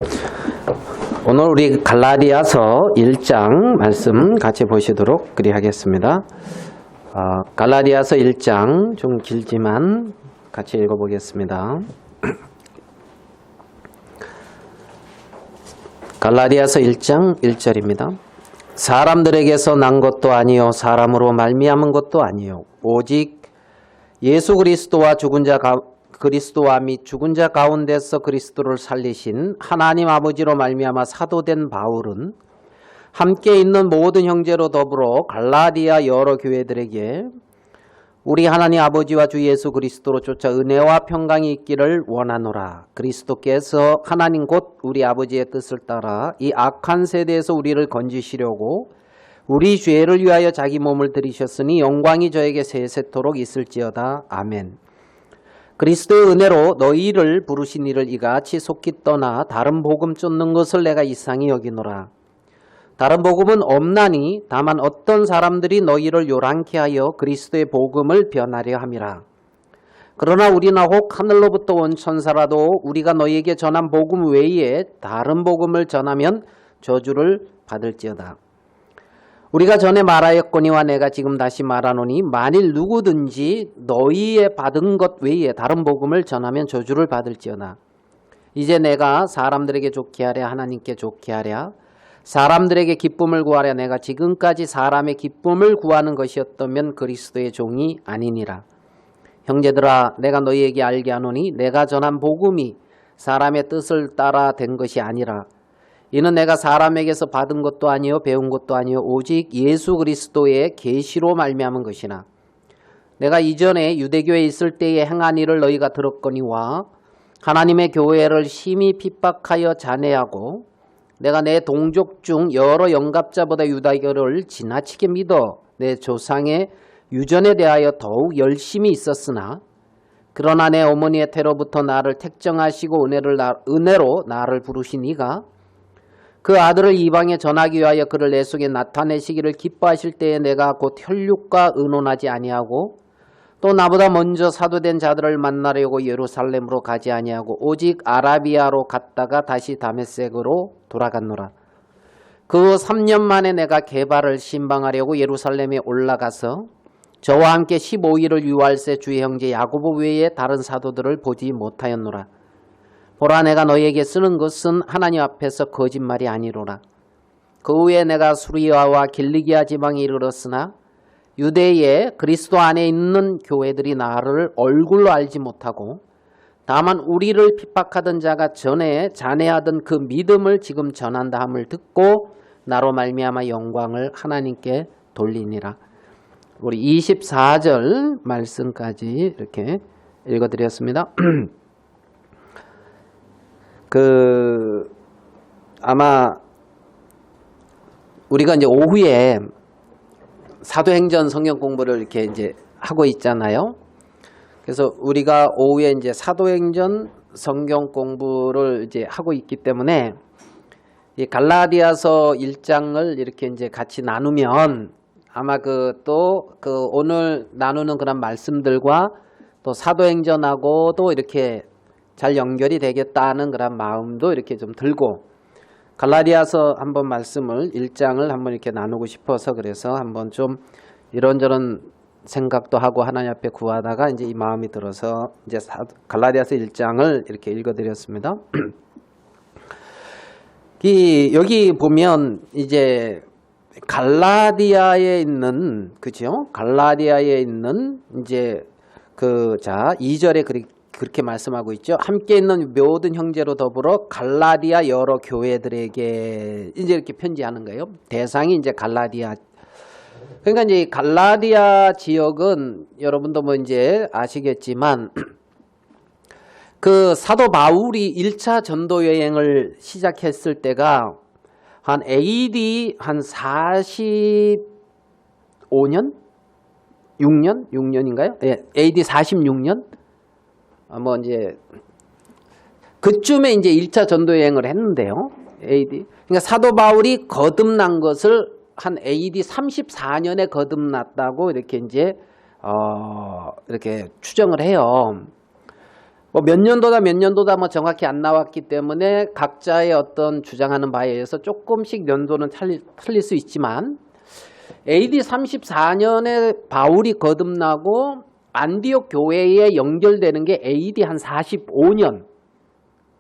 오늘 우리 갈라디아서 1장 말씀 같이 보시도록 그리하겠습니다. 갈라디아서 1장 좀 길지만 같이 읽어보겠습니다. 갈라디아서 1장 1절입니다. 사람들에게서 난 것도 아니요 사람으로 말미암은 것도 아니요 오직 예수 그리스도와 그리스도와 및 죽은 자 가운데서 그리스도를 살리신 하나님 아버지로 말미암아 사도된 바울은 함께 있는 모든 형제로 더불어 갈라디아 여러 교회들에게 우리 하나님 아버지와 주 예수 그리스도로 쫓아 은혜와 평강이 있기를 원하노라. 그리스도께서 하나님 곧 우리 아버지의 뜻을 따라 이 악한 세대에서 우리를 건지시려고 우리 죄를 위하여 자기 몸을 들이셨으니 영광이 저에게 세세토록 있을지어다. 아멘. 그리스도의 은혜로 너희를 부르신 이를 이같이 속히 떠나 다른 복음 쫓는 것을 내가 이상히 여기노라. 다른 복음은 없나니 다만 어떤 사람들이 너희를 요란케 하여 그리스도의 복음을 변하려 함이라. 그러나 우리나 혹 하늘로부터 온 천사라도 우리가 너희에게 전한 복음 외에 다른 복음을 전하면 저주를 받을지어다. 우리가 전에 말하였거니와 내가 지금 다시 말하노니 만일 누구든지 너희의 받은 것 외에 다른 복음을 전하면 저주를 받을지어다. 이제 내가 사람들에게 좋게 하랴 하나님께 좋게 하랴 사람들에게 기쁨을 구하랴 내가 지금까지 사람의 기쁨을 구하는 것이었다면 그리스도의 종이 아니니라. 형제들아 내가 너희에게 알게 하노니 내가 전한 복음이 사람의 뜻을 따라 된 것이 아니라 이는 내가 사람에게서 받은 것도 아니요 배운 것도 아니요 오직 예수 그리스도의 계시로 말미암은 것이나 내가 이전에 유대교에 있을 때에 행한 일을 너희가 들었거니와 하나님의 교회를 심히 핍박하여 잔해하고 내가 내 동족 중 여러 영갑자보다 유다교를 지나치게 믿어 내 조상의 유전에 대하여 더욱 열심히 있었으나 그러나 내 어머니의 태로부터 나를 택정하시고 은혜로 나를 부르신 이가 그 아들을 이방에 전하기 위하여 그를 내 속에 나타내시기를 기뻐하실 때에 내가 곧 혈육과 의논하지 아니하고 또 나보다 먼저 사도된 자들을 만나려고 예루살렘으로 가지 아니하고 오직 아라비아로 갔다가 다시 다메섹으로 돌아갔노라. 그 3년 만에 내가 게바를 신방하려고 예루살렘에 올라가서 저와 함께 15일을 유할세 주의 형제 야고보 외에 다른 사도들을 보지 못하였노라. 보라 내가 너희에게 쓰는 것은 하나님 앞에서 거짓말이 아니로라. 그 후에 내가 수리아와 길리기아 지방에 이르렀으나 유대에 그리스도 안에 있는 교회들이 나를 얼굴로 알지 못하고 다만 우리를 핍박하던 자가 전에 잔해하던 그 믿음을 지금 전한다 함을 듣고 나로 말미암아 영광을 하나님께 돌리니라. 우리 24절 말씀까지 이렇게 읽어드렸습니다. 아마 우리가 이제 오후에 사도행전 성경 공부를 이렇게 이제 하고 있잖아요. 그래서 우리가 오후에 이제 사도행전 성경 공부를 이제 하고 있기 때문에 이 갈라디아서 1장을 이렇게 이제 같이 나누면 아마 오늘 나누는 그런 말씀들과 또 사도행전하고 또 이렇게 잘 연결이 되겠다는 그런 마음도 이렇게 좀 들고 갈라디아서 한번 말씀을 1장을 한번 이렇게 나누고 싶어서 그래서 한번 좀 이런저런 생각도 하고 하나님 앞에 구하다가 이제 이 마음이 들어서 이제 갈라디아서 1장을 이렇게 읽어드렸습니다. 여기 보면 이제 갈라디아에 있는 갈라디아에 있는 이제 2절에 그렇게 말씀하고 있죠. 함께 있는 모든 형제로 더불어 갈라디아 여러 교회들에게 이제 이렇게 편지하는 거예요. 대상이 이제 갈라디아. 그러니까 이제 갈라디아 지역은 여러분도 뭐 이제 아시겠지만 그 사도 바울이 1차 전도 여행을 시작했을 때가 한 AD 한 45년? 6년인가요? 예, AD 46년? 뭐 이제 그쯤에 이제 1차 전도 여행을 했는데요. AD. 그러니까 사도 바울이 거듭난 것을 한 AD 34년에 거듭났다고 이렇게 이제 이렇게 추정을 해요. 뭐 몇 년도다 뭐 정확히 안 나왔기 때문에 각자의 어떤 주장하는 바에 의해서 조금씩 연도는 틀릴 수 있지만 AD 34년에 바울이 거듭나고 안디옥 교회에 연결되는 게 AD 한 45년,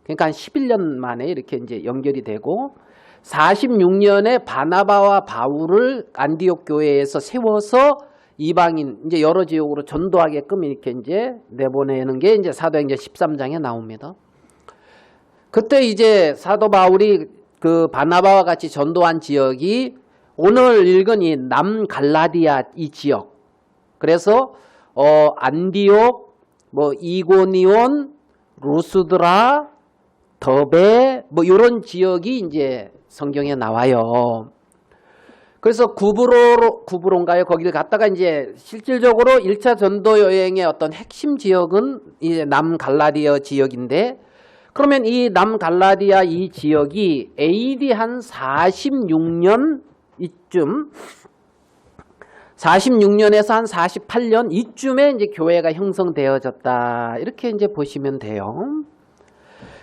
그러니까 한 11년 만에 이렇게 이제 연결이 되고 46년에 바나바와 바울을 안디옥 교회에서 세워서 이방인 이제 여러 지역으로 전도하게끔 이렇게 이제 내보내는 게 이제 사도행전 13장에 나옵니다. 그때 이제 사도 바울이 그 바나바와 같이 전도한 지역이 오늘 읽은 이 남갈라디아 이 지역. 그래서 안디옥, 뭐 이고니온, 루스드라, 더베 뭐 이런 지역이 이제 성경에 나와요. 그래서 구브로인가요? 거기를 갔다가 이제 실질적으로 1차 전도 여행의 어떤 핵심 지역은 이제 남갈라디아 지역인데, 그러면 이 남갈라디아 이 지역이 AD 한 46년 이쯤, 46년에서 한 48년 이쯤에 이제 교회가 형성되어졌다. 이렇게 이제 보시면 돼요.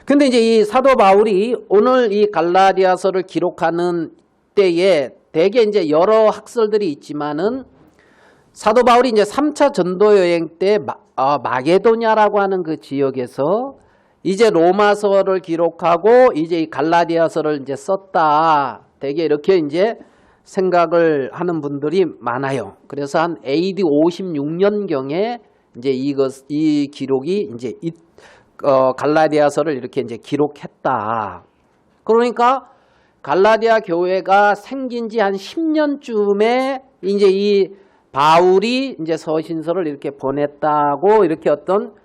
근데 이제 이 사도 바울이 오늘 이 갈라디아서를 기록하는 때에 대개 이제 여러 학설들이 있지만은 사도 바울이 이제 3차 전도 여행 때 마게도냐라고 하는 그 지역에서 이제 로마서를 기록하고 이제 이 갈라디아서를 이제 썼다. 대개 이렇게 이제 생각을 하는 분들이 많아요. 그래서 한 AD 56년경에 이제 이 기록이 이제 갈라디아서를 이렇게 이제 기록했다. 그러니까 갈라디아 교회가 생긴 지 한 10년쯤에 이제 이 바울이 이제 서신서를 이렇게 보냈다고 이렇게 어떤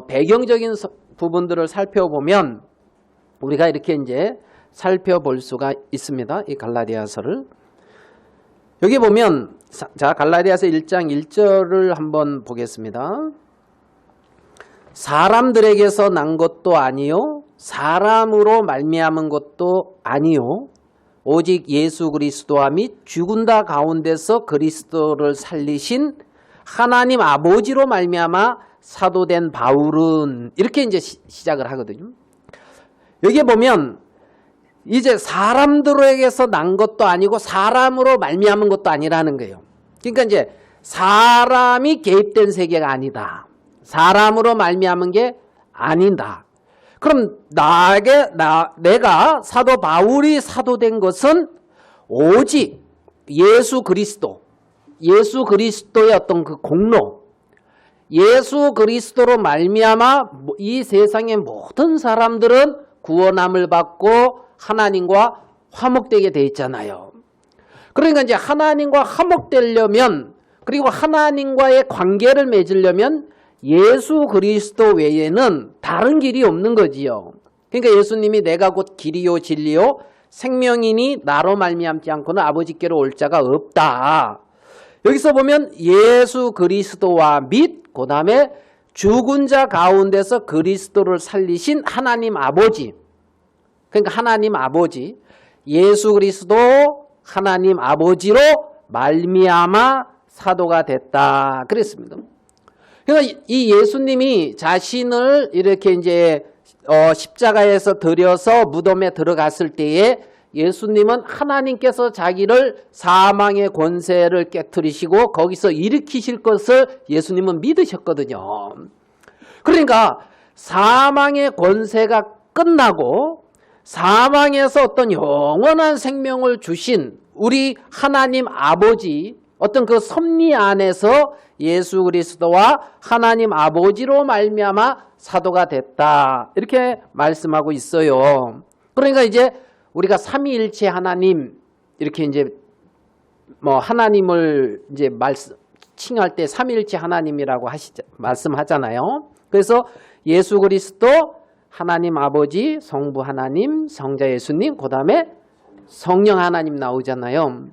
배경적인 부분들을 살펴보면 우리가 이렇게 이제 살펴볼 수가 있습니다. 이 갈라디아서를. 여기 보면 자 갈라디아서 1장 1절을 한번 보겠습니다. 사람들에게서 난 것도 아니요 사람으로 말미암은 것도 아니요 오직 예수 그리스도와 및 죽은 자 가운데서 그리스도를 살리신 하나님 아버지로 말미암아 사도된 바울은, 이렇게 이제 시작을 하거든요. 여기 보면 이제 사람들에게서 난 것도 아니고 사람으로 말미암은 것도 아니라는 거예요. 그러니까 이제 사람이 개입된 세계가 아니다. 사람으로 말미암은 게 아니다. 그럼 내가 사도 바울이 사도된 것은 오직 예수 그리스도의 어떤 그 공로, 예수 그리스도로 말미암아 이 세상의 모든 사람들은 구원함을 받고 하나님과 화목되게 돼 있잖아요. 그러니까 이제 하나님과 화목되려면, 그리고 하나님과의 관계를 맺으려면 예수 그리스도 외에는 다른 길이 없는 거지요. 그러니까 예수님이 내가 곧 길이요 진리요 생명이니 나로 말미암지 않고는 아버지께로 올 자가 없다. 여기서 보면 예수 그리스도와 및 그다음에 죽은 자 가운데서 그리스도를 살리신 하나님 아버지, 그러니까 하나님 아버지, 예수 그리스도 하나님 아버지로 말미암아 사도가 됐다 그랬습니다. 그러니까 이 예수님이 자신을 이렇게 이제 십자가에서 들여서 무덤에 들어갔을 때에 예수님은 하나님께서 자기를 사망의 권세를 깨트리시고 거기서 일으키실 것을 예수님은 믿으셨거든요. 그러니까 사망의 권세가 끝나고 사망에서 어떤 영원한 생명을 주신 우리 하나님 아버지, 어떤 그 섭리 안에서 예수 그리스도와 하나님 아버지로 말미암아 사도가 됐다. 이렇게 말씀하고 있어요. 그러니까 이제 우리가 삼위일체 하나님, 이렇게 이제 뭐 하나님을 이제 칭할 때 삼위일체 하나님이라고 말씀하잖아요. 그래서 예수 그리스도, 하나님 아버지, 성부 하나님, 성자 예수님, 그다음에 성령 하나님 나오잖아요.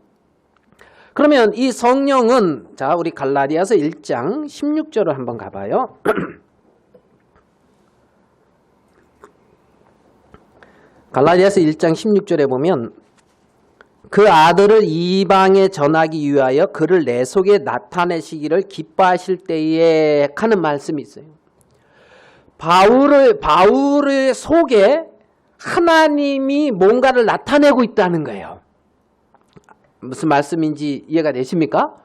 그러면 이 성령은, 자 우리 갈라디아서 1장 16절을 한번 가봐요. 갈라디아서 1장 16절에 보면 그 아들을 이방에 전하기 위하여 그를 내 속에 나타내시기를 기뻐하실 때에 하는 말씀이 있어요. 바울의 속에 하나님이 뭔가를 나타내고 있다는 거예요. 무슨 말씀인지 이해가 되십니까?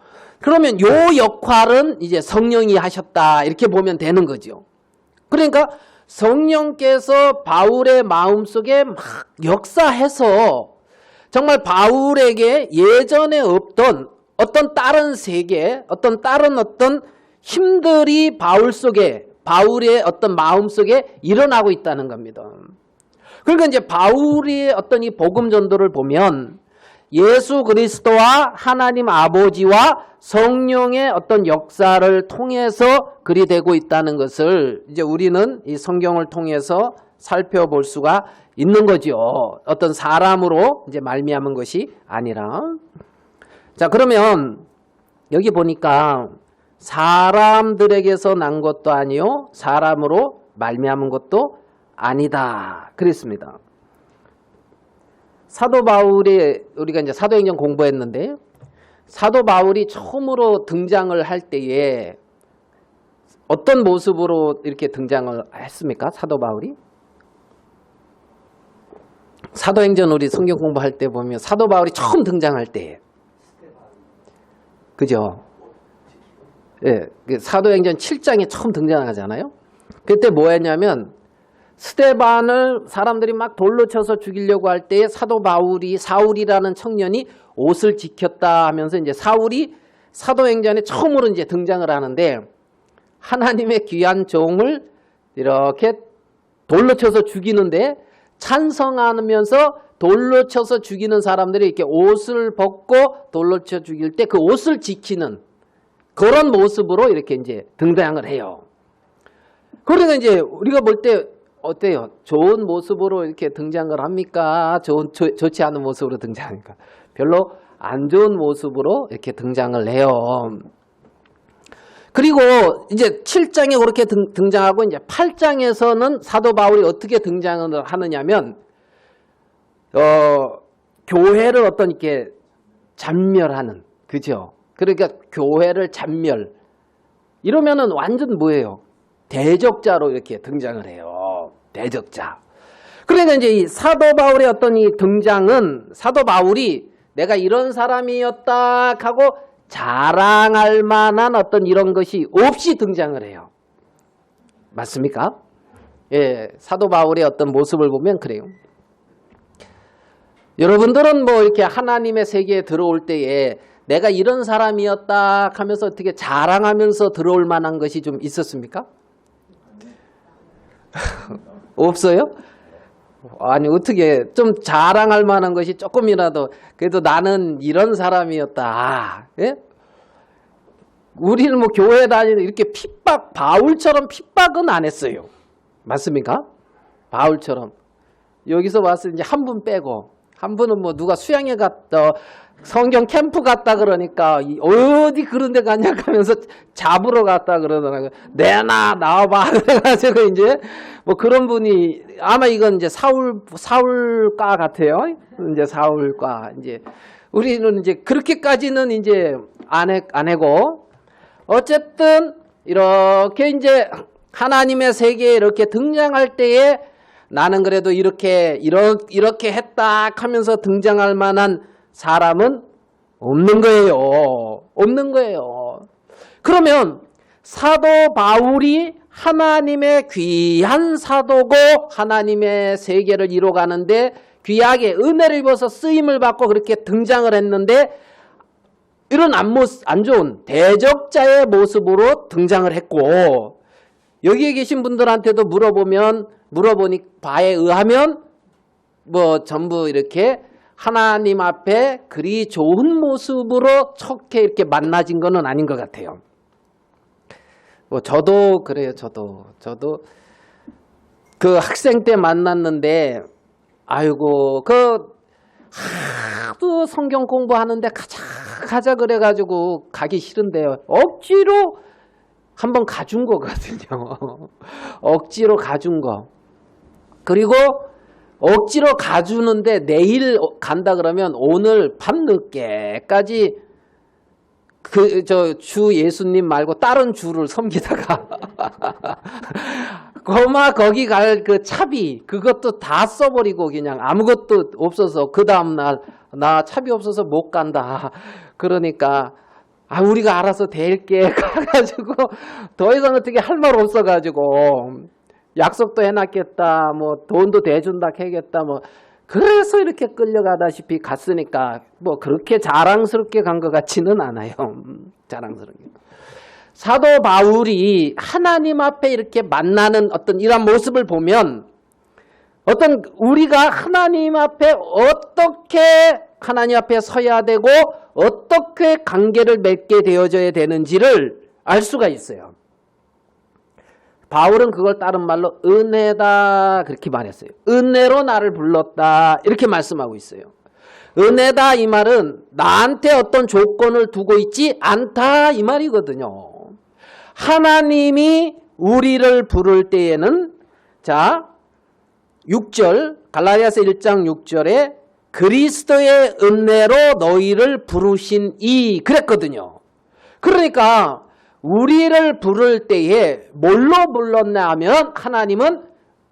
그러면 요 역할은 이제 성령이 하셨다 이렇게 보면 되는 거죠. 그러니까 성령께서 바울의 마음속에 막 역사해서 정말 바울에게 예전에 없던 어떤 다른 세계, 어떤 다른 어떤 힘들이 바울의 어떤 마음 속에 일어나고 있다는 겁니다. 그러니까 이제 바울의 어떤 이 복음 전도를 보면 예수 그리스도와 하나님 아버지와 성령의 어떤 역사를 통해서 그리 되고 있다는 것을 이제 우리는 이 성경을 통해서 살펴볼 수가 있는 거죠. 어떤 사람으로 이제 말미암은 것이 아니라. 자, 그러면 여기 보니까 사람들에게서 난 것도 아니요 사람으로 말미암은 것도 아니다 그랬습니다. 사도 바울이 우리가 이제 사도행전 공부했는데 사도 바울이 처음으로 등장을 할 때에 어떤 모습으로 이렇게 등장을 했습니까? 사도 바울이? 사도행전 우리 성경 공부할 때 보면 사도 바울이 처음 등장할 때 그죠? 예, 사도행전 7장에 처음 등장하잖아요. 그때 뭐 했냐면 스데반을 사람들이 막 돌로 쳐서 죽이려고 할 때에 사도 바울이 사울이라는 청년이 옷을 지켰다 하면서 이제 사울이 사도행전에 처음으로 이제 등장을 하는데 하나님의 귀한 종을 이렇게 돌로 쳐서 죽이는데 찬성하면서 돌로 쳐서 죽이는 사람들이 이렇게 옷을 벗고 돌로 쳐 죽일 때 그 옷을 지키는 그런 모습으로 이렇게 이제 등장을 해요. 그러니까 이제 우리가 볼 때 어때요? 좋은 모습으로 이렇게 등장을 합니까? 좋지 않은 모습으로 등장합니까? 별로 안 좋은 모습으로 이렇게 등장을 해요. 그리고 이제 7장에 그렇게 등장하고 이제 8장에서는 사도 바울이 어떻게 등장을 하느냐면 교회를 어떤 이렇게 잔멸하는 그죠? 그러니까 교회를 잔멸 이러면은 완전 뭐예요? 대적자로 이렇게 등장을 해요. 대적자. 그러니까 이제 이 사도 바울의 어떤 이 등장은 사도 바울이 내가 이런 사람이었다 하고 자랑할 만한 어떤 이런 것이 없이 등장을 해요. 맞습니까? 예, 사도 바울의 어떤 모습을 보면 그래요. 여러분들은 뭐 이렇게 하나님의 세계에 들어올 때에 내가 이런 사람이었다 하면서 어떻게 자랑하면서 들어올 만한 것이 좀 있었습니까? 없어요? 아니 어떻게 좀 자랑할 만한 것이 조금이라도 그래도 나는 이런 사람이었다. 예? 우리는 뭐 교회 다니는 이렇게 바울처럼 핍박은 안 했어요. 맞습니까? 바울처럼 여기서 와서 이제 한 분 빼고 한 분은 뭐 누가 수양회 갔다 성경 캠프 갔다 그러니까 어디 그런 데 갔냐 하면서 잡으러 갔다 그러더라고요. 내놔 나와봐 그래가지고 이제 뭐 그런 분이 아마 이건 이제 사울과 같아요. 이제 사울과 이제 우리는 이제 그렇게까지는 이제 안 하고 어쨌든 이렇게 이제 하나님의 세계에 이렇게 등장할 때에 나는 그래도 이렇게 했다 하면서 등장할 만한 사람은 없는 거예요. 없는 거예요. 그러면 사도 바울이 하나님의 귀한 사도고 하나님의 세계를 이뤄가는데 귀하게 은혜를 입어서 쓰임을 받고 그렇게 등장을 했는데 이런 안 좋은 대적자의 모습으로 등장을 했고 여기에 계신 분들한테도 물어보니 바에 의하면 뭐 전부 이렇게 하나님 앞에 그리 좋은 모습으로 척해 이렇게 만나진 거는 아닌 것 같아요. 뭐 저도 그래요. 저도 그 학생 때 만났는데 아이고 하도 성경 공부하는데 가자 그래가지고 가기 싫은데요. 억지로 한번 가준 거거든요. 억지로 가준 거. 그리고 억지로 가주는데 내일 간다 그러면 오늘 밤늦게까지 주 예수님 말고 다른 주를 섬기다가 거기 갈 그 차비 그것도 다 써버리고 그냥 아무것도 없어서 그 다음날 나 차비 없어서 못 간다. 그러니까 우리가 알아서 댈게 가가지고 더 이상 어떻게 할 말 없어가지고 약속도 해놨겠다. 뭐 돈도 대준다 해야겠다. 뭐 그래서 이렇게 끌려가다시피 갔으니까 뭐 그렇게 자랑스럽게 간 것 같지는 않아요. 자랑스럽게. 사도 바울이 하나님 앞에 이렇게 만나는 어떤 이런 모습을 보면 어떤 우리가 하나님 앞에 어떻게 하나님 앞에 서야 되고 어떻게 관계를 맺게 되어져야 되는지를 알 수가 있어요. 바울은 그걸 다른 말로 은혜다 그렇게 말했어요. 은혜로 나를 불렀다 이렇게 말씀하고 있어요. 은혜다 이 말은 나한테 어떤 조건을 두고 있지 않다 이 말이거든요. 하나님이 우리를 부를 때에는 자 6절 갈라디아서 1장 6절에 그리스도의 은혜로 너희를 부르신 이 그랬거든요. 그러니까 우리를 부를 때에 뭘로 불렀냐 하면 하나님은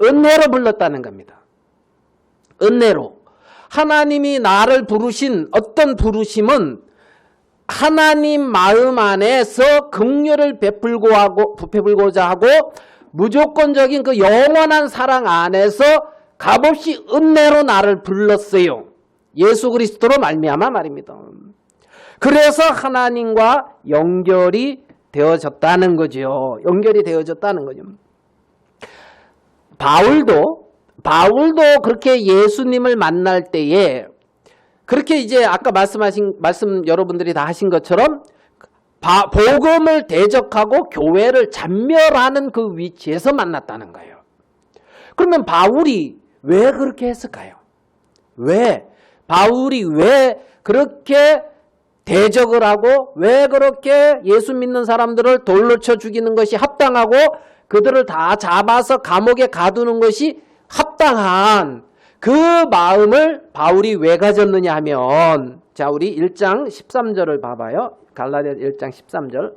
은혜로 불렀다는 겁니다. 은혜로. 하나님이 나를 부르신 어떤 부르심은 하나님 마음 안에서 긍휼을 베풀고자 하고 무조건적인 그 영원한 사랑 안에서 값없이 은혜로 나를 불렀어요. 예수 그리스도로 말미암아 말입니다. 그래서 하나님과 연결이 되어졌다는 거죠. 연결이 되어졌다는 거죠. 바울도 그렇게 예수님을 만날 때에 그렇게 이제 아까 말씀 여러분들이 다 하신 것처럼 복음을 대적하고 교회를 잔멸하는 그 위치에서 만났다는 거예요. 그러면 바울이 왜 그렇게 했을까요? 바울이 왜 그렇게 대적을 하고 왜 그렇게 예수 믿는 사람들을 돌로 쳐 죽이는 것이 합당하고 그들을 다 잡아서 감옥에 가두는 것이 합당한 그 마음을 바울이 왜 가졌느냐 하면 자 우리 1장 13절을 봐봐요. 갈라디아 1장 13절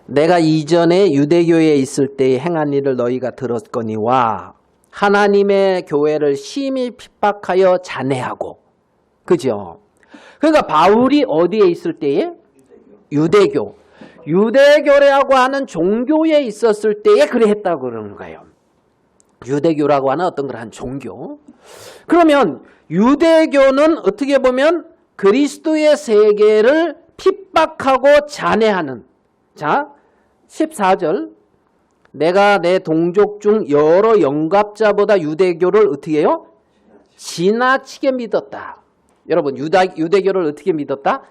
내가 이전에 유대교에 있을 때에 행한 일을 너희가 들었거니와 하나님의 교회를 심히 핍박하여 잔해하고 그죠? 그러니까 바울이 어디에 있을 때에? 유대교라고 하는 종교에 있었을 때에 그래 했다고 그러는 거예요. 유대교라고 하는 어떤 그러한 종교. 그러면 유대교는 어떻게 보면 그리스도의 세계를 핍박하고 잔해하는 자 14절 내가 내 동족 중 여러 영갑자보다 유대교를 어떻게 해요? 지나치게 믿었다. 여러분 유대교를 어떻게 믿었다?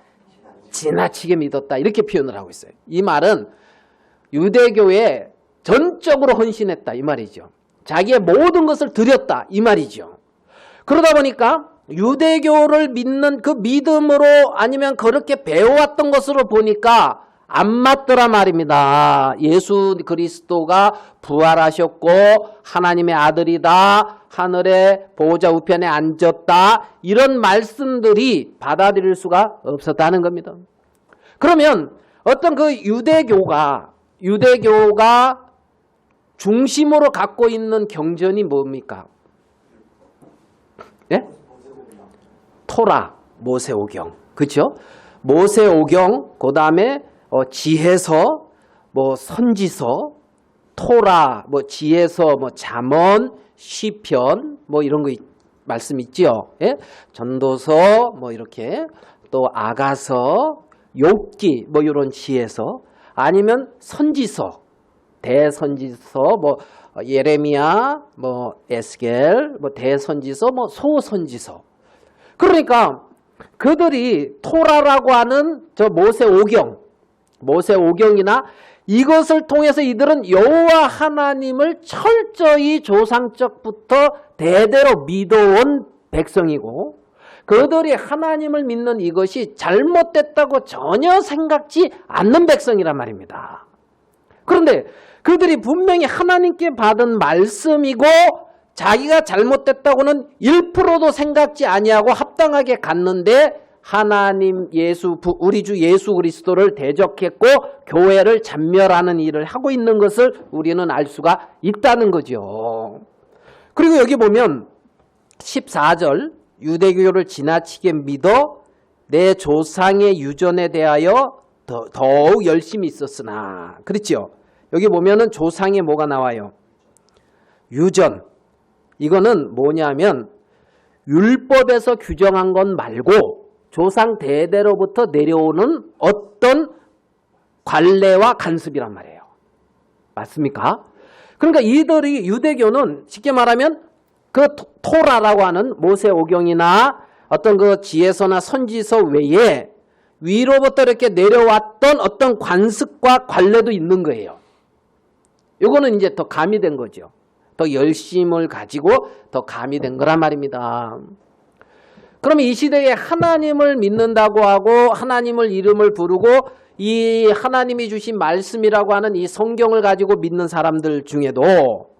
지나치게 믿었다. 이렇게 표현을 하고 있어요. 이 말은 유대교에 전적으로 헌신했다. 이 말이죠. 자기의 모든 것을 드렸다. 이 말이죠. 그러다 보니까 유대교를 믿는 그 믿음으로 아니면 그렇게 배워왔던 것으로 보니까 안 맞더라 말입니다. 예수 그리스도가 부활하셨고 하나님의 아들이다. 하늘의 보호자 우편에 앉았다. 이런 말씀들이 받아들일 수가 없었다는 겁니다. 그러면 어떤 그 유대교가 중심으로 갖고 있는 경전이 뭡니까? 예? 토라, 모세오경. 그렇죠? 모세오경, 그 다음에 지혜서, 선지서, 토라, 지혜서, 잠언, 시편, 이런 거 말씀 있죠. 예? 전도서, 이렇게 또 아가서, 욥기, 이런 지혜서, 아니면 선지서, 대선지서, 예레미야, 에스겔, 대선지서, 소선지서. 그러니까 그들이 토라라고 하는 저 모세오경이나 이것을 통해서 이들은 여호와 하나님을 철저히 조상적부터 대대로 믿어온 백성이고 그들이 하나님을 믿는 이것이 잘못됐다고 전혀 생각지 않는 백성이란 말입니다. 그런데 그들이 분명히 하나님께 받은 말씀이고 자기가 잘못됐다고는 1%도 생각지 아니하고 합당하게 갔는데 하나님 우리 주 예수 그리스도를 대적했고 교회를 잔멸하는 일을 하고 있는 것을 우리는 알 수가 있다는 거죠. 그리고 여기 보면 14절 유대교를 지나치게 믿어 내 조상의 유전에 대하여 더욱 열심히 있었으나, 그렇죠? 여기 보면은 조상의 뭐가 나와요? 유전. 이거는 뭐냐면 율법에서 규정한 건 말고 조상 대대로부터 내려오는 어떤 관례와 간습이란 말이에요. 맞습니까? 그러니까 이들이 유대교는 쉽게 말하면 그 토라라고 하는 모세오경이나 어떤 그 지혜서나 선지서 외에 위로부터 이렇게 내려왔던 어떤 관습과 관례도 있는 거예요. 이거는 이제 더 가미된 거죠. 더 열심을 가지고 더 가미된 거란 말입니다. 그러면 이 시대에 하나님을 믿는다고 하고 하나님을 이름을 부르고 이 하나님이 주신 말씀이라고 하는 이 성경을 가지고 믿는 사람들 중에도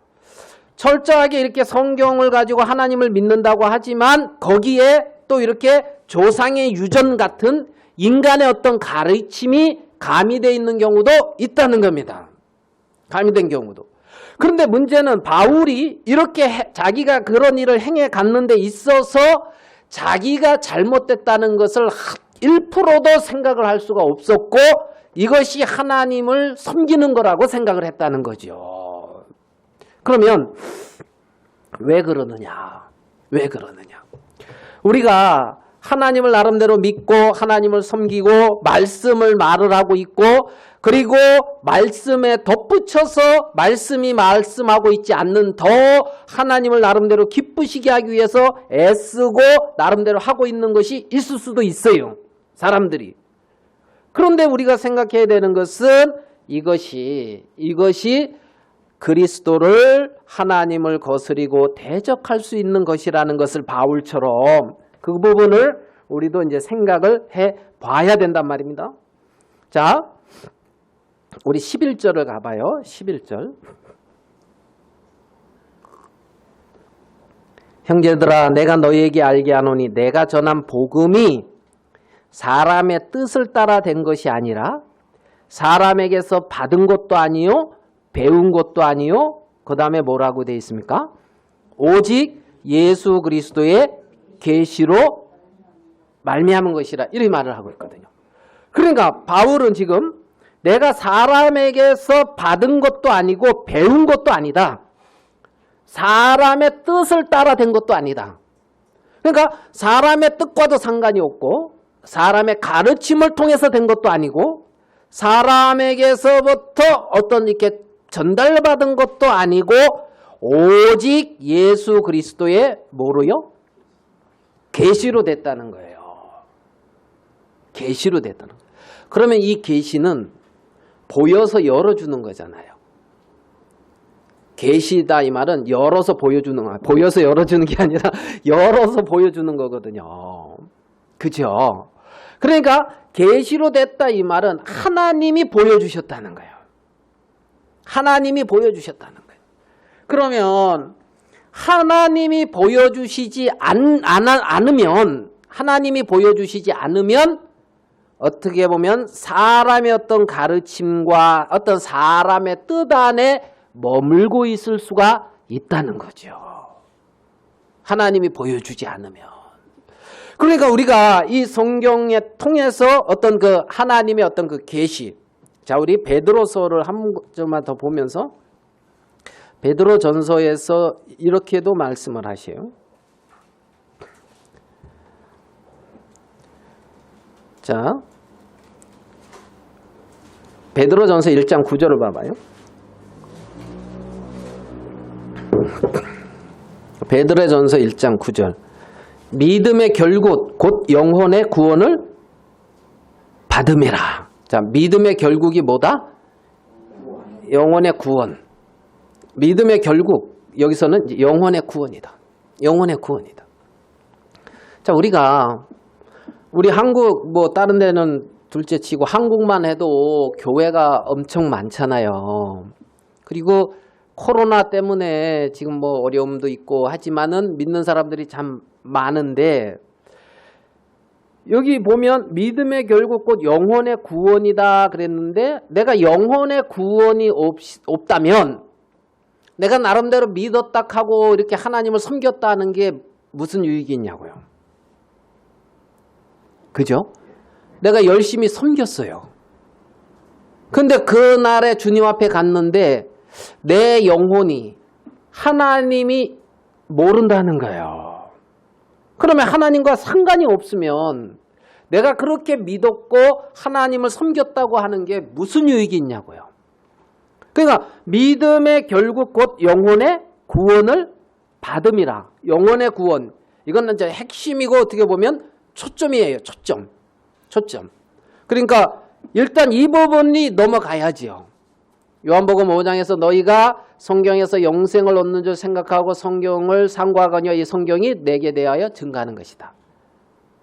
철저하게 이렇게 성경을 가지고 하나님을 믿는다고 하지만 거기에 또 이렇게 조상의 유전 같은 인간의 어떤 가르침이 가미되어 있는 경우도 있다는 겁니다. 가미된 경우도. 그런데 문제는 바울이 이렇게 자기가 그런 일을 행해 갔는 데 있어서 자기가 잘못됐다는 것을 1%도 생각을 할 수가 없었고 이것이 하나님을 섬기는 거라고 생각을 했다는 거죠. 그러면 왜 그러느냐? 왜 그러느냐? 우리가 하나님을 나름대로 믿고 하나님을 섬기고 말씀을 말을 하고 있고 그리고 말씀에 덧붙여서 말씀이 말씀하고 있지 않는 더 하나님을 나름대로 기쁘시게 하기 위해서 애쓰고 나름대로 하고 있는 것이 있을 수도 있어요. 사람들이. 그런데 우리가 생각해야 되는 것은 이것이 그리스도를 하나님을 거스리고 대적할 수 있는 것이라는 것을 바울처럼 그 부분을 우리도 이제 생각을 해 봐야 된단 말입니다. 자, 우리 11절을 가봐요. 11절. 형제들아 내가 너희에게 알게 하노니 내가 전한 복음이 사람의 뜻을 따라 된 것이 아니라 사람에게서 받은 것도 아니요 배운 것도 아니요 그 다음에 뭐라고 되어 있습니까? 오직 예수 그리스도의 계시로 말미암은 것이라 이렇게 말을 하고 있거든요. 그러니까 바울은 지금 내가 사람에게서 받은 것도 아니고 배운 것도 아니다. 사람의 뜻을 따라 된 것도 아니다. 그러니까 사람의 뜻과도 상관이 없고 사람의 가르침을 통해서 된 것도 아니고 사람에게서부터 어떤 이렇게 전달받은 것도 아니고 오직 예수 그리스도의 뭐로요? 계시로 됐다는 거예요. 계시로 됐다는 거예요. 그러면 이 계시는 보여서 열어주는 거잖아요. 계시다 이 말은 열어서 보여주는 거야. 보여서 열어주는 게 아니라 열어서 보여주는 거거든요. 그죠? 그러니까 계시로 됐다 이 말은 하나님이 보여주셨다는 거예요. 하나님이 보여주셨다는 거예요. 그러면 하나님이 보여주시지 않으면 하나님이 보여주시지 않으면 어떻게 보면 사람의 어떤 가르침과 어떤 사람의 뜻 안에 머물고 있을 수가 있다는 거죠. 하나님이 보여주지 않으면. 그러니까 우리가 이 성경에 통해서 어떤 그 하나님의 어떤 그 계시. 자, 우리 베드로서를 한 점만 더 보면서 베드로 전서에서 이렇게도 말씀을 하셔요. 자, 베드로 전서 1장 9절을 봐봐요. 베드로 전서 1장 9절. 믿음의 결국 곧 영혼의 구원을 받음이라. 자, 믿음의 결국이 뭐다? 영혼의 구원. 믿음의 결국 여기서는 영혼의 구원이다. 영혼의 구원이다. 자, 우리 한국 뭐 다른 데는 둘째치고 한국만 해도 교회가 엄청 많잖아요. 그리고 코로나 때문에 지금 뭐 어려움도 있고 하지만은 믿는 사람들이 참 많은데 여기 보면 믿음의 결국 곧 영혼의 구원이다 그랬는데 내가 영혼의 구원이 없다면 내가 나름대로 믿었다 하고 이렇게 하나님을 섬겼다는 게 무슨 유익이 있냐고요. 그죠? 내가 열심히 섬겼어요. 근데 그날에 주님 앞에 갔는데 내 영혼이 하나님이 모른다는 거예요. 그러면 하나님과 상관이 없으면 내가 그렇게 믿었고 하나님을 섬겼다고 하는 게 무슨 유익이 있냐고요. 그러니까 믿음의 결국 곧 영혼의 구원을 받음이라. 영혼의 구원. 이건 이제 핵심이고 어떻게 보면 초점이에요. 초점. 그러니까 일단 이 부분이 넘어가야지요. 요한복음 5장에서 너희가 성경에서 영생을 얻는 줄 생각하고 성경을 상고하거니와 이 성경이 내게 대하여 증가하는 것이다.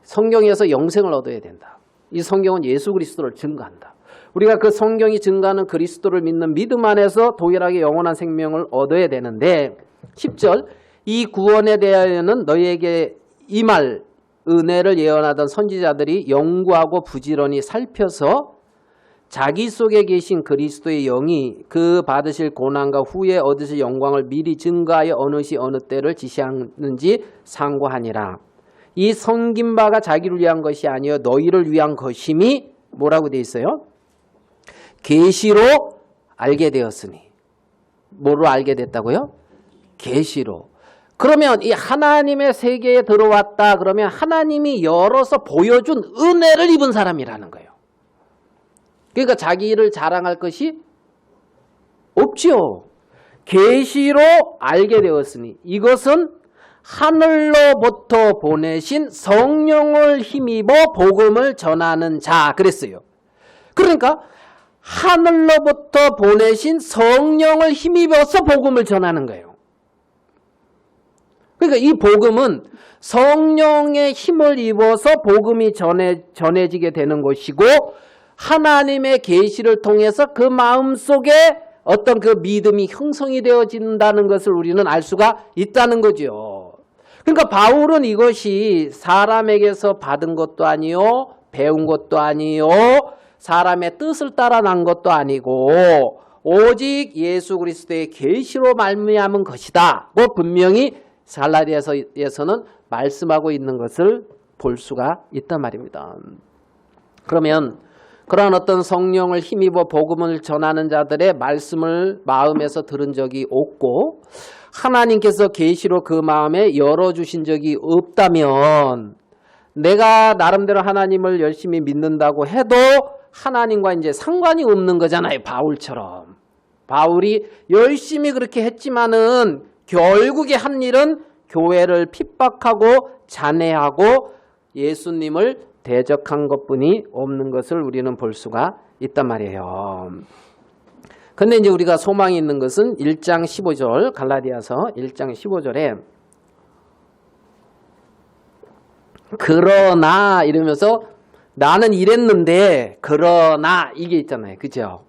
성경에서 영생을 얻어야 된다. 이 성경은 예수 그리스도를 증거한다. 우리가 그 성경이 증거하는 그리스도를 믿는 믿음 안에서 동일하게 영원한 생명을 얻어야 되는데 10절 이 구원에 대하여는 너희에게 이 말 은혜를 예언하던 선지자들이 연구하고 부지런히 살펴서 자기 속에 계신 그리스도의 영이 그 받으실 고난과 후에 얻으실 영광을 미리 증거하여 어느 시 어느 때를 지시하는지 상고하니라. 이 섬긴 바가 자기를 위한 것이 아니요 너희를 위한 것임이 뭐라고 되어 있어요? 계시로 알게 되었으니. 뭐로 알게 됐다고요? 계시로. 그러면 이 하나님의 세계에 들어왔다 그러면 하나님이 열어서 보여준 은혜를 입은 사람이라는 거예요. 그러니까 자기를 자랑할 것이 없지요. 계시로 알게 되었으니 이것은 하늘로부터 보내신 성령을 힘입어 복음을 전하는 자 그랬어요. 그러니까 하늘로부터 보내신 성령을 힘입어서 복음을 전하는 거예요. 그러니까 이 복음은 성령의 힘을 입어서 복음이 전해지게 되는 것이고 하나님의 계시를 통해서 그 마음속에 어떤 그 믿음이 형성이 되어진다는 것을 우리는 알 수가 있다는 거죠. 그러니까 바울은 이것이 사람에게서 받은 것도 아니요 배운 것도 아니요 사람의 뜻을 따라 난 것도 아니고 오직 예수 그리스도의 계시로 말미암은 것이다. 뭐 분명히 갈라디아서에서는 말씀하고 있는 것을 볼 수가 있단 말입니다. 그러면 그러한 어떤 성령을 힘입어 복음을 전하는 자들의 말씀을 마음에서 들은 적이 없고 하나님께서 계시로 그 마음에 열어주신 적이 없다면 내가 나름대로 하나님을 열심히 믿는다고 해도 하나님과 이제 상관이 없는 거잖아요. 바울처럼. 바울이 열심히 그렇게 했지만은 결국에 한 일은 교회를 핍박하고 잔해하고 예수님을 대적한 것뿐이 없는 것을 우리는 볼 수가 있단 말이에요. 근데 이제 우리가 소망이 있는 것은 1장 15절 갈라디아서 1장 15절에 그러나 이러면서 나는 이랬는데 그러나 이게 있잖아요. 그죠?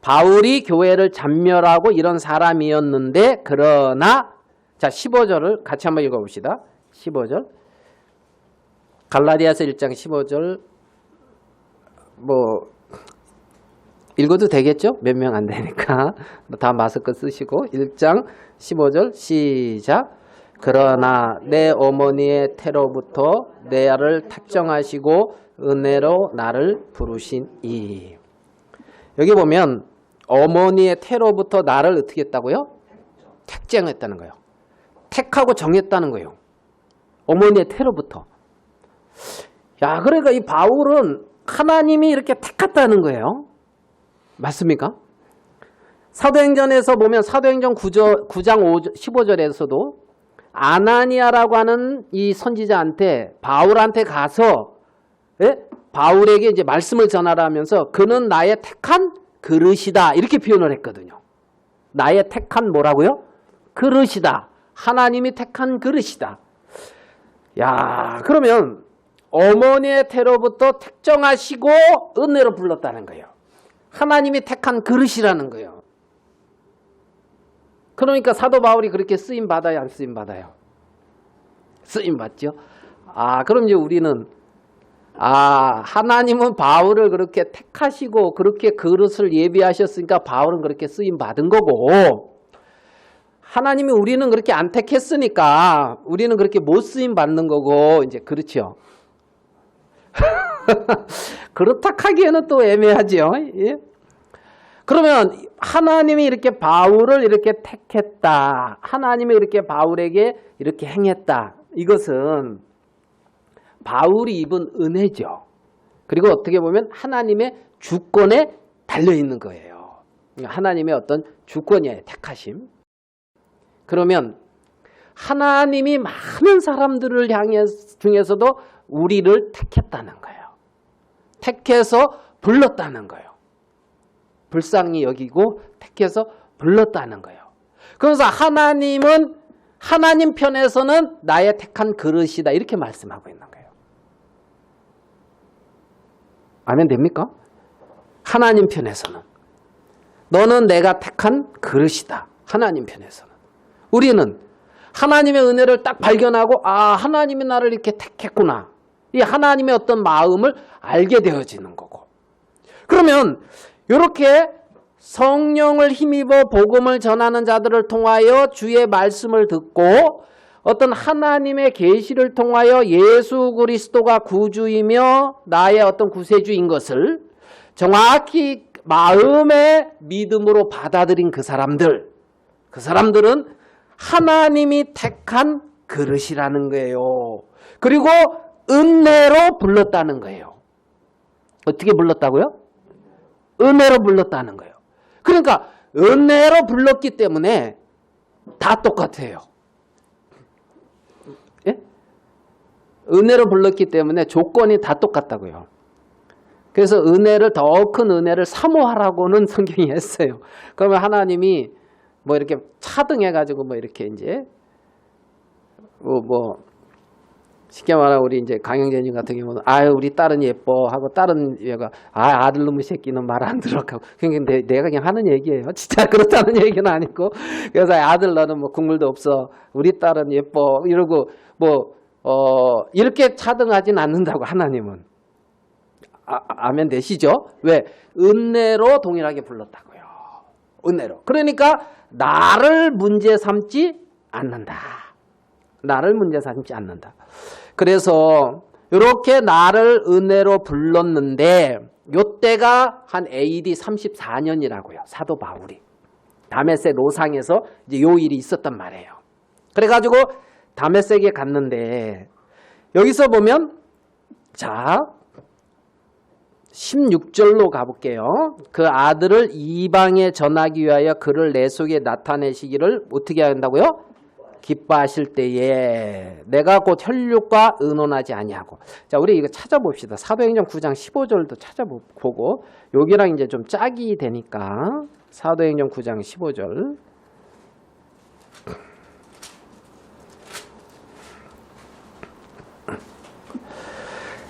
바울이 교회를 잔멸하고 이런 사람이었는데 그러나 자 15절을 같이 한번 읽어봅시다. 15절 갈라디아서 1장 15절 뭐 읽어도 되겠죠? 몇 명 안 되니까 다 마스크 쓰시고 1장 15절 시작 그러나 내 어머니의 태로부터 내 아를 택정하시고 은혜로 나를 부르시니 여기 보면 어머니의 태로부터 나를 어떻게 했다고요? 택정했다는 거예요. 택하고 정했다는 거예요. 어머니의 태로부터. 야, 그러니까 이 바울은 하나님이 이렇게 택했다는 거예요. 맞습니까? 사도행전에서 보면 사도행전 9장 15절에서도 아나니아라고 하는 이 선지자한테 바울한테 가서 바울에게 이제 말씀을 전하라 하면서 그는 나의 택한 그릇이다 이렇게 표현을 했거든요. 나의 택한 뭐라고요? 그릇이다. 하나님이 택한 그릇이다. 야, 그러면 어머니의 태로부터 택정하시고 은혜로 불렀다는 거예요. 하나님이 택한 그릇이라는 거예요. 그러니까 사도 바울이 그렇게 쓰임 받아요, 안 쓰임 받아요? 쓰임 받죠. 아, 그럼 이제 우리는 하나님은 바울을 그렇게 택하시고 그렇게 그릇을 예비하셨으니까 바울은 그렇게 쓰임 받은 거고, 하나님이 우리는 그렇게 안 택했으니까 우리는 그렇게 못 쓰임 받는 거고, 이제 그렇죠. 그렇다 하기에는 또 애매하죠. 예? 그러면 하나님이 이렇게 바울을 이렇게 택했다, 하나님이 이렇게 바울에게 이렇게 행했다, 이것은 바울이 입은 은혜죠. 그리고 어떻게 보면 하나님의 주권에 달려있는 거예요. 하나님의 어떤 주권이에요. 택하심. 그러면 하나님이 많은 사람들을 향해 중에서도 우리를 택했다는 거예요. 택해서 불렀다는 거예요. 불쌍히 여기고 택해서 불렀다는 거예요. 그래서 하나님은 하나님 편에서는 나의 택한 그릇이다, 이렇게 말씀하고 있는 거예요. 아멘 됩니까? 하나님 편에서는 너는 내가 택한 그릇이다. 하나님 편에서는. 우리는 하나님의 은혜를 딱 발견하고, 하나님이 나를 이렇게 택했구나, 이 하나님의 어떤 마음을 알게 되어지는 거고, 그러면 이렇게 성령을 힘입어 복음을 전하는 자들을 통하여 주의 말씀을 듣고 어떤 하나님의 계시를 통하여 예수 그리스도가 구주이며 나의 어떤 구세주인 것을 정확히 마음의 믿음으로 받아들인 그 사람들은 하나님이 택한 그릇이라는 거예요. 그리고 은혜로 불렀다는 거예요. 어떻게 불렀다고요? 은혜로 불렀다는 거예요. 그러니까 은혜로 불렀기 때문에 다 똑같아요. 예? 은혜로 불렀기 때문에 조건이 다 똑같다고요. 그래서 은혜를, 더 큰 은혜를 사모하라고는 성경이 했어요. 그러면 하나님이 뭐 이렇게 차등해가지고 뭐 이렇게 이제 쉽게 말하면 우리 이제 강영재님 같은 경우는 우리 딸은 예뻐 하고, 다른 얘가 아들 놈의 새끼는 말 안 들어 하고, 그냥 내가 그냥 하는 얘기예요. 진짜 그렇다는 얘기는 아니고. 그래서 아들 너는 뭐 국물도 없어, 우리 딸은 예뻐 이러고 이렇게 차등하진 않는다고 하나님은. 아멘 되시죠? 왜? 은혜로 동일하게 불렀다고요. 은혜로. 그러니까 나를 문제 삼지 않는다. 나를 문제 삼지 않는다. 그래서 이렇게 나를 은혜로 불렀는데, 요때가 한 AD 34년이라고요. 사도 바울이 다메섹 로상에서 이제 요 일이 있었단 말이에요. 그래가지고 다메섹에 갔는데, 여기서 보면 자 16절로 가볼게요. 그 아들을 이방에 전하기 위하여 그를 내 속에 나타내시기를 어떻게 한다고요? 기뻐하실 때에 내가 곧 혈육과 의논하지 아니하고. 자, 우리 이거 찾아봅시다. 사도행전 9장 15절도 찾아보고, 여기랑 이제 좀 짝이 되니까 사도행전 9장 15절.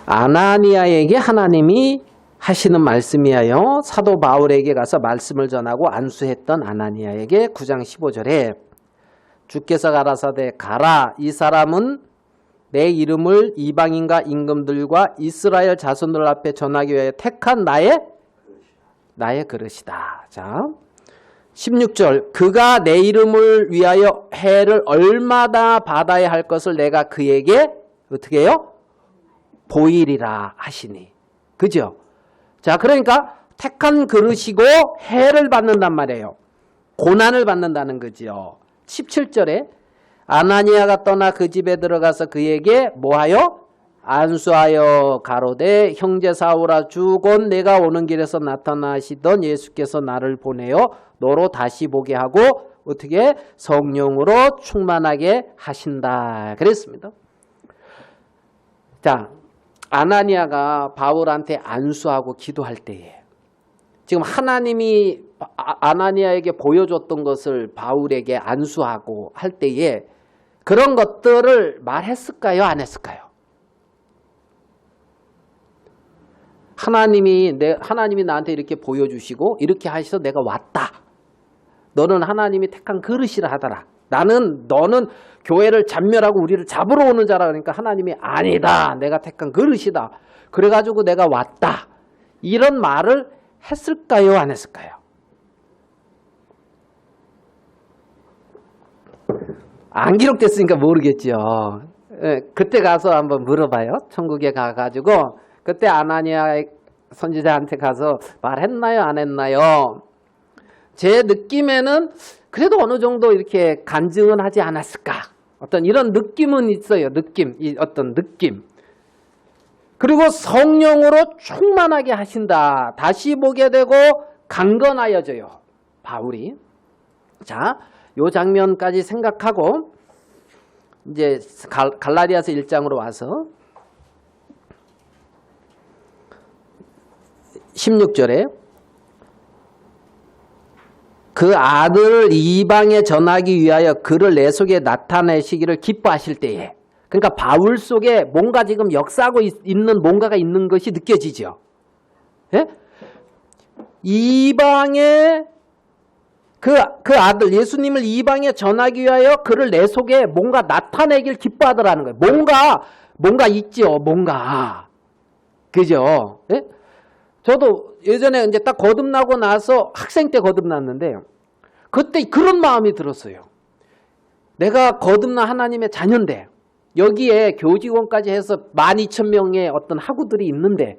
아나니아에게 하나님이 하시는 말씀이하여 사도 바울에게 가서 말씀을 전하고 안수했던 아나니아에게 9장 15절에 주께서 가라사대 가라, 이 사람은 내 이름을 이방인과 임금들과 이스라엘 자손들 앞에 전하기 위해 택한 나의 그릇이다. 자, 16절 그가 내 이름을 위하여 해를 얼마나 받아야 할 것을 내가 그에게 어떻게 해요? 보이리라 하시니. 그죠? 자, 그러니까 택한 그릇이고 해를 받는단 말이에요. 고난을 받는다는 거지요. 17절에 아나니아가 떠나 그 집에 들어가서 그에게 뭐하여? 안수하여 가로되 형제 사울아, 주 곧 내가 오는 길에서 나타나시던 예수께서 나를 보내어 너로 다시 보게 하고 어떻게? 성령으로 충만하게 하신다 그랬습니다. 자, 아나니아가 바울한테 안수하고 기도할 때에 지금 하나님이 아나니아에게 보여줬던 것을 바울에게 안수하고 할 때에 그런 것들을 말했을까요? 안 했을까요? 하나님이 나한테 이렇게 보여주시고 이렇게 하셔서 내가 왔다. 너는 하나님이 택한 그릇이라 하더라. 너는 교회를 잔멸하고 우리를 잡으러 오는 자라. 그러니까 하나님이 아니다. 내가 택한 그릇이다. 그래가지고 내가 왔다. 이런 말을 했을까요? 안 했을까요? 안 기록됐으니까 모르겠죠. 그때 가서 한번 물어봐요. 천국에 가가지고 그때 아나니아 선지자한테 가서 말했나요? 안 했나요? 제 느낌에는 그래도 어느 정도 이렇게 간증은 하지 않았을까? 어떤 이런 느낌은 있어요. 어떤 느낌. 그리고 성령으로 충만하게 하신다. 다시 보게 되고 강건하여져요. 바울이. 자, 요 장면까지 생각하고 이제 갈라디아서 1장으로 와서 16절에 그 아들을 이방에 전하기 위하여 그를 내 속에 나타내시기를 기뻐하실 때에, 그러니까 바울 속에 뭔가 지금 역사하고 있는 뭔가가 있는 것이 느껴지죠. 예? 이방에 그 아들 예수님을 이방에 전하기 위하여 그를 내 속에 뭔가 나타내길 기뻐하더라는 거예요. 뭔가 있죠. 뭔가. 그죠? 예? 저도 예전에 이제 딱 거듭나고 나서 학생 때 거듭났는데 그때 그런 마음이 들었어요. 내가 거듭난 하나님의 자녀인데 여기에 교직원까지 해서 12,000명의 어떤 학우들이 있는데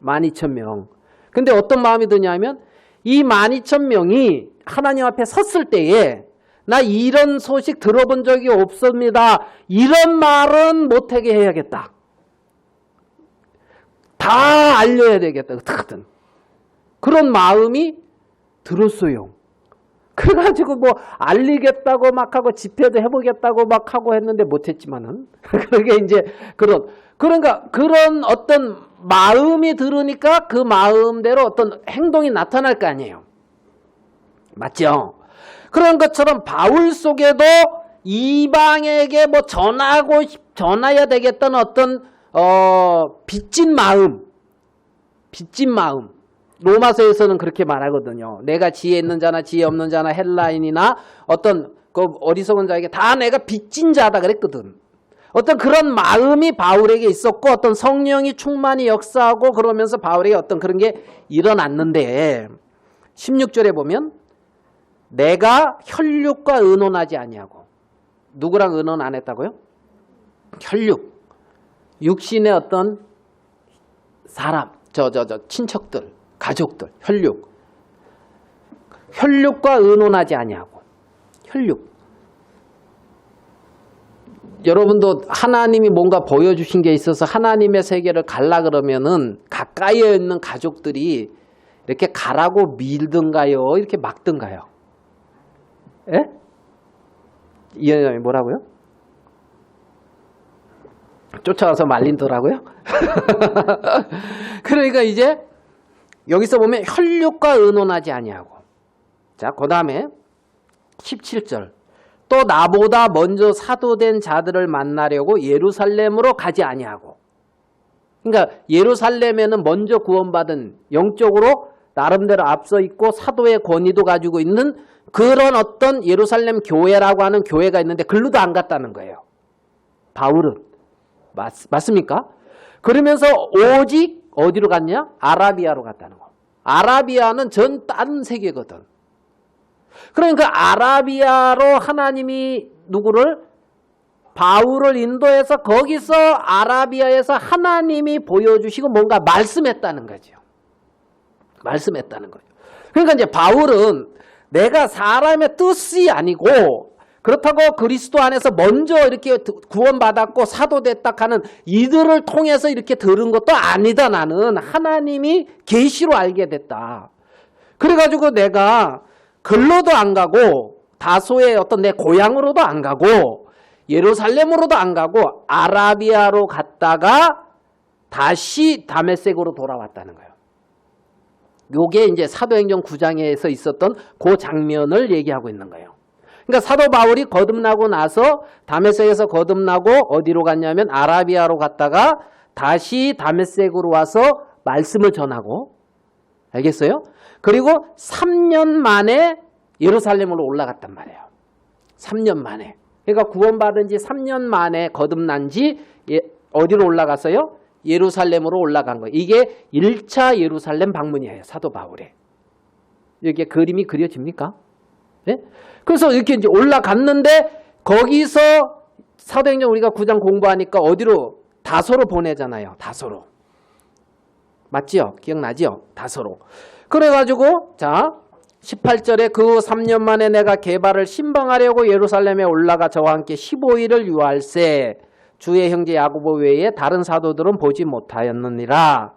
12,000명. 근데 어떤 마음이 드냐면 이 12,000명이 하나님 앞에 섰을 때에 나 이런 소식 들어본 적이 없습니다. 이런 말은 못하게 해야겠다. 다 알려야 되겠다. 어떻게든. 그런 마음이 들었어요. 그래가지고 뭐 알리겠다고 막 하고 집회도 해보겠다고 막 하고 했는데 못했지만은 그게 이제 그러니까 그런 어떤 마음이 들으니까 그 마음대로 어떤 행동이 나타날 거 아니에요. 맞죠? 그런 것처럼 바울 속에도 이방에게 뭐 전해야 되겠다는 어떤 빚진 마음. 로마서에서는 그렇게 말하거든요. 내가 지혜 있는 자나 지혜 없는 자나 헬라인이나 어떤 그 어리석은 자에게 다 내가 빚진 자다 그랬거든. 어떤 그런 마음이 바울에게 있었고 어떤 성령이 충만히 역사하고 그러면서 바울에게 어떤 그런 게 일어났는데 16절에 보면 내가 혈육과 의논하지 아니하고 누구랑 의논 안 했다고요? 혈육. 육신의 어떤 사람, 친척들, 가족들, 혈육과 의논하지 아니하고 혈육. 여러분도 하나님이 뭔가 보여주신 게 있어서 하나님의 세계를 갈라 그러면은 가까이에 있는 가족들이 이렇게 가라고 밀든가요? 이렇게 막든가요? 예? 이현영이 뭐라고요? 쫓아가서 말린더라고요. 그러니까 이제 여기서 보면 혈육과 의논하지 아니하고. 자, 그 다음에 17절. 또 나보다 먼저 사도된 자들을 만나려고 예루살렘으로 가지 아니하고. 그러니까 예루살렘에는 먼저 구원받은 영적으로 나름대로 앞서 있고 사도의 권위도 가지고 있는 그런 어떤 예루살렘 교회라고 하는 교회가 있는데 글로도 안 갔다는 거예요. 바울은. 맞습니까? 그러면서 오직 어디로 갔냐? 아라비아로 갔다는 거. 아라비아는 전 다른 세계거든. 그러니까 아라비아로 하나님이 누구를? 바울을 인도해서 거기서 아라비아에서 하나님이 보여주시고 뭔가 말씀했다는 거죠. 말씀했다는 거예요. 그러니까 이제 바울은 내가 사람의 뜻이 아니고 그렇다고 그리스도 안에서 먼저 이렇게 구원받았고 사도됐다 하는 이들을 통해서 이렇게 들은 것도 아니다. 나는 하나님이 계시로 알게 됐다. 그래가지고 내가 글로도 안 가고 다소의 어떤 내 고향으로도 안 가고 예루살렘으로도 안 가고 아라비아로 갔다가 다시 다메섹으로 돌아왔다는 거예요. 요게 이제 사도행전 9장에서 있었던 그 장면을 얘기하고 있는 거예요. 그러니까 사도 바울이 거듭나고 나서 다메섹에서 거듭나고 어디로 갔냐면 아라비아로 갔다가 다시 다메섹으로 와서 말씀을 전하고, 알겠어요? 그리고 3년 만에 예루살렘으로 올라갔단 말이에요. 3년 만에. 그러니까 구원받은 지 3년 만에 거듭난 지 어디로 올라갔어요? 예루살렘으로 올라간 거예요. 이게 1차 예루살렘 방문이에요. 사도 바울의. 여기에 그림이 그려집니까? 네? 그래서 이렇게 이제 올라갔는데 거기서 사도행전 우리가 9장 공부하니까 어디로? 다소로 보내잖아요. 다소로. 맞지요? 기억나지요? 다소로. 그래가지고 자 18절에 그 3년 만에 내가 게바를 신방하려고 예루살렘에 올라가 저와 함께 15일을 유할세 주의 형제 야고보 외에 다른 사도들은 보지 못하였느니라.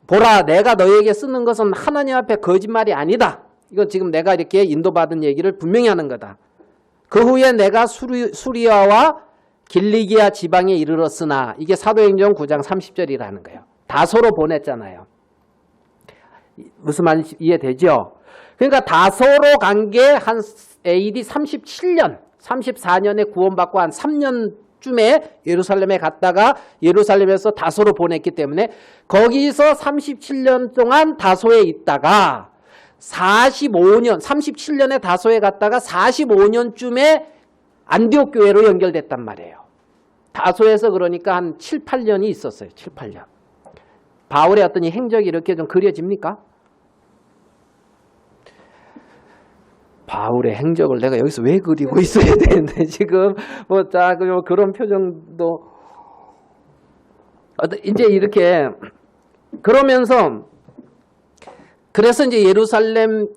보라 내가 너에게 쓰는 것은 하나님 앞에 거짓말이 아니다. 이거 지금 내가 이렇게 인도받은 얘기를 분명히 하는 거다. 그 후에 내가 수리아와 길리기아 지방에 이르렀으나 이게 사도행전 9장 30절이라는 거예요. 다소로 보냈잖아요. 무슨 말인지 이해되죠? 그러니까 다소로 간 게 한 AD 37년, 34년에 구원받고 한 3년쯤에 예루살렘에 갔다가 예루살렘에서 다소로 보냈기 때문에 거기서 37년 동안 다소에 있다가 45년, 37년에 다소에 갔다가 45년쯤에 안디옥 교회로 연결됐단 말이에요. 다소에서 그러니까 한 7, 8년이 있었어요. 7, 8년. 바울의 어떤 이 행적이 이렇게 좀 그려집니까? 바울의 행적을 내가 여기서 왜 그리고 있어야 되는데 지금 그런 표정도 이제 이렇게 그러면서 그래서 이제 예루살렘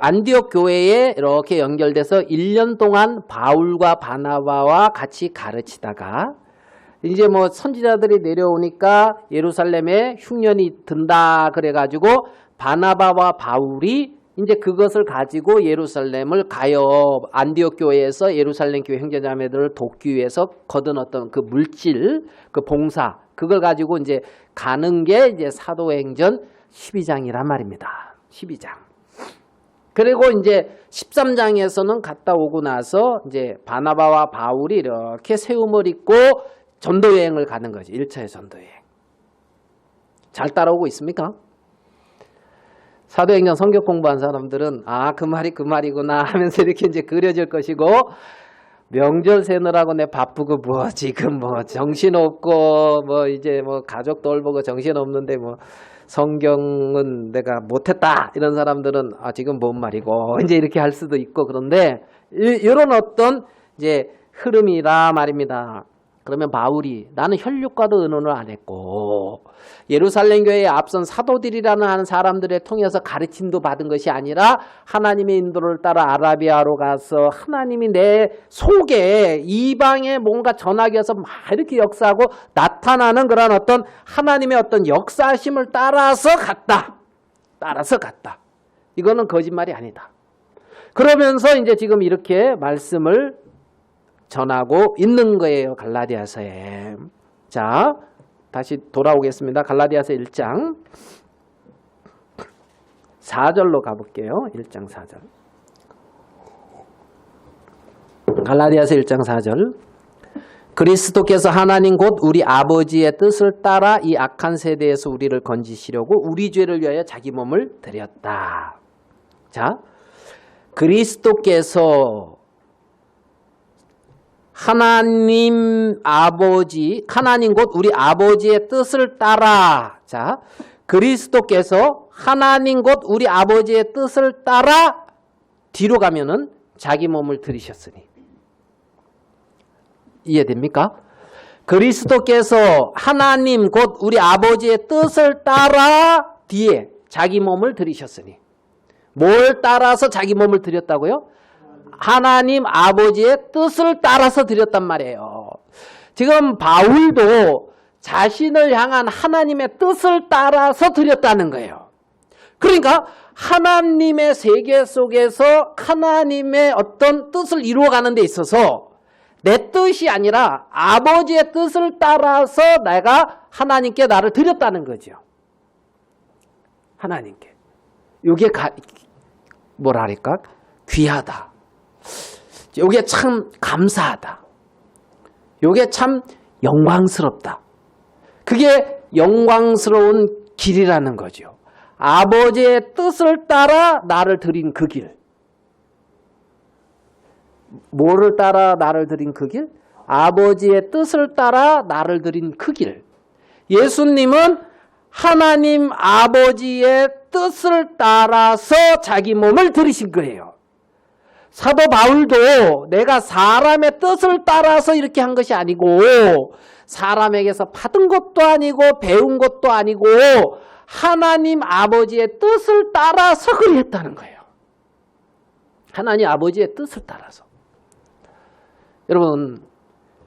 안디옥 교회에 이렇게 연결돼서 1년 동안 바울과 바나바와 같이 가르치다가 이제 선지자들이 내려오니까 예루살렘에 흉년이 든다 그래가지고 바나바와 바울이 이제 그것을 가지고 예루살렘을 가요. 안디옥 교회에서 예루살렘 교회 형제자매들을 돕기 위해서 거둔 어떤 그 물질, 그 봉사, 그걸 가지고 이제 가는 게 이제 사도행전 12장이란 말입니다. 12장. 그리고 이제 13장에서는 갔다 오고 나서 이제 바나바와 바울이 이렇게 세움을 입고 전도 여행을 가는 거지. 1차의 전도 여행. 잘 따라오고 있습니까? 사도행전 성경 공부한 사람들은 그 말이 그 말이구나 하면서 이렇게 이제 그려질 것이고 명절 세느라고 내 바쁘고 지금 정신없고 이제 가족 돌보고 정신없는데 성경은 내가 못했다 이런 사람들은 지금 뭔 말이고 이제 이렇게 할 수도 있고 그런데 이런 어떤 이제 흐름이라 말입니다. 그러면 바울이 나는 혈육과도 의논을 안 했고 예루살렘 교회에 앞선 사도들이라는 하는 사람들을 통해서 가르침도 받은 것이 아니라 하나님의 인도를 따라 아라비아로 가서 하나님이 내 속에 이방에 뭔가 전하기 위해서 막 이렇게 역사하고 나타나는 그런 어떤 하나님의 어떤 역사심을 따라서 갔다. 이거는 거짓말이 아니다. 그러면서 이제 지금 이렇게 말씀을 전하고 있는 거예요. 갈라디아서에. 자, 다시 돌아오겠습니다. 갈라디아서 1장 4절로 가볼게요. 1장 4절. 갈라디아서 1장 4절. 그리스도께서 하나님 곧 우리 아버지의 뜻을 따라 이 악한 세대에서 우리를 건지시려고 우리 죄를 위하여 자기 몸을 드렸다. 자, 그리스도께서 하나님 곧 우리 아버지의 뜻을 따라. 자, 그리스도께서 하나님 곧 우리 아버지의 뜻을 따라 뒤로 가면은 자기 몸을 들이셨으니. 이해됩니까? 그리스도께서 하나님 곧 우리 아버지의 뜻을 따라 뒤에 자기 몸을 들이셨으니. 뭘 따라서 자기 몸을 들였다고요? 하나님 아버지의 뜻을 따라서 드렸단 말이에요. 지금 바울도 자신을 향한 하나님의 뜻을 따라서 드렸다는 거예요. 그러니까 하나님의 세계 속에서 하나님의 어떤 뜻을 이루어가는 데 있어서 내 뜻이 아니라 아버지의 뜻을 따라서 내가 하나님께 나를 드렸다는 거죠. 하나님께. 이게 뭐랄까? 귀하다. 이게 참 감사하다. 이게 참 영광스럽다. 그게 영광스러운 길이라는 거죠. 아버지의 뜻을 따라 나를 드린 그 길. 뭐를 따라 나를 드린 그 길? 아버지의 뜻을 따라 나를 드린 그 길. 예수님은 하나님 아버지의 뜻을 따라서 자기 몸을 들이신 거예요. 사도 바울도 내가 사람의 뜻을 따라서 이렇게 한 것이 아니고 사람에게서 받은 것도 아니고 배운 것도 아니고 하나님 아버지의 뜻을 따라서 그랬다는 거예요. 하나님 아버지의 뜻을 따라서. 여러분,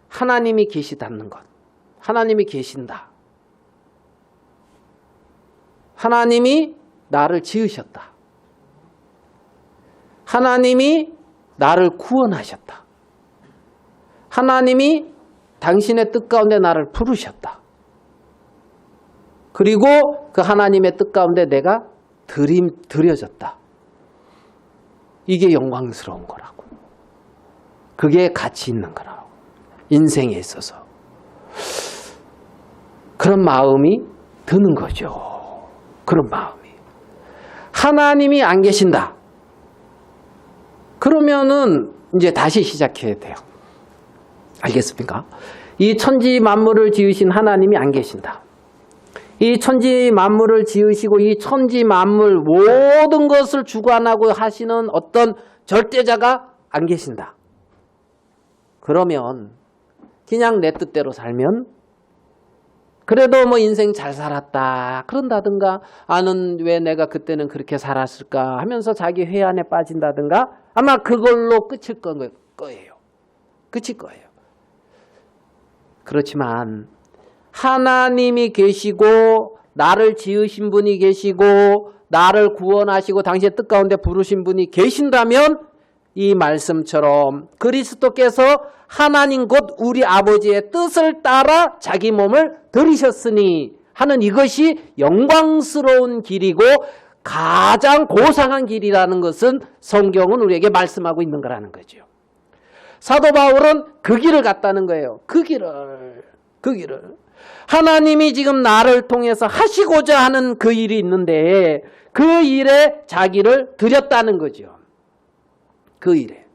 하나님이 계시다는 것, 하나님이 계신다. 하나님이 나를 지으셨다. 하나님이 나를 구원하셨다. 하나님이 당신의 뜻 가운데 나를 부르셨다. 그리고 그 하나님의 뜻 가운데 내가 드려졌다. 이게 영광스러운 거라고. 그게 가치 있는 거라고. 인생에 있어서. 그런 마음이 드는 거죠. 그런 마음이. 하나님이 안 계신다. 그러면은 이제 다시 시작해야 돼요. 알겠습니까? 이 천지 만물을 지으신 하나님이 안 계신다. 이 천지 만물을 지으시고 이 천지 만물 모든 것을 주관하고 하시는 어떤 절대자가 안 계신다. 그러면 그냥 내 뜻대로 살면 그래도 뭐 인생 잘 살았다 그런다든가, 아는 왜 내가 그때는 그렇게 살았을까 하면서 자기 회한에 빠진다든가, 아마 그걸로 끝일 거예요. 끝일 거예요. 그렇지만 하나님이 계시고 나를 지으신 분이 계시고 나를 구원하시고 당신의 뜻 가운데 부르신 분이 계신다면 이 말씀처럼 그리스도께서 하나님 곧 우리 아버지의 뜻을 따라 자기 몸을 들이셨으니 하는 이것이 영광스러운 길이고 가장 고상한 길이라는 것은 성경은 우리에게 말씀하고 있는 거라는 거죠. 사도 바울은 그 길을 갔다는 거예요. 그 길을. 하나님이 지금 나를 통해서 하시고자 하는 그 일이 있는데 그 일에 자기를 드렸다는 거죠. 그 일에.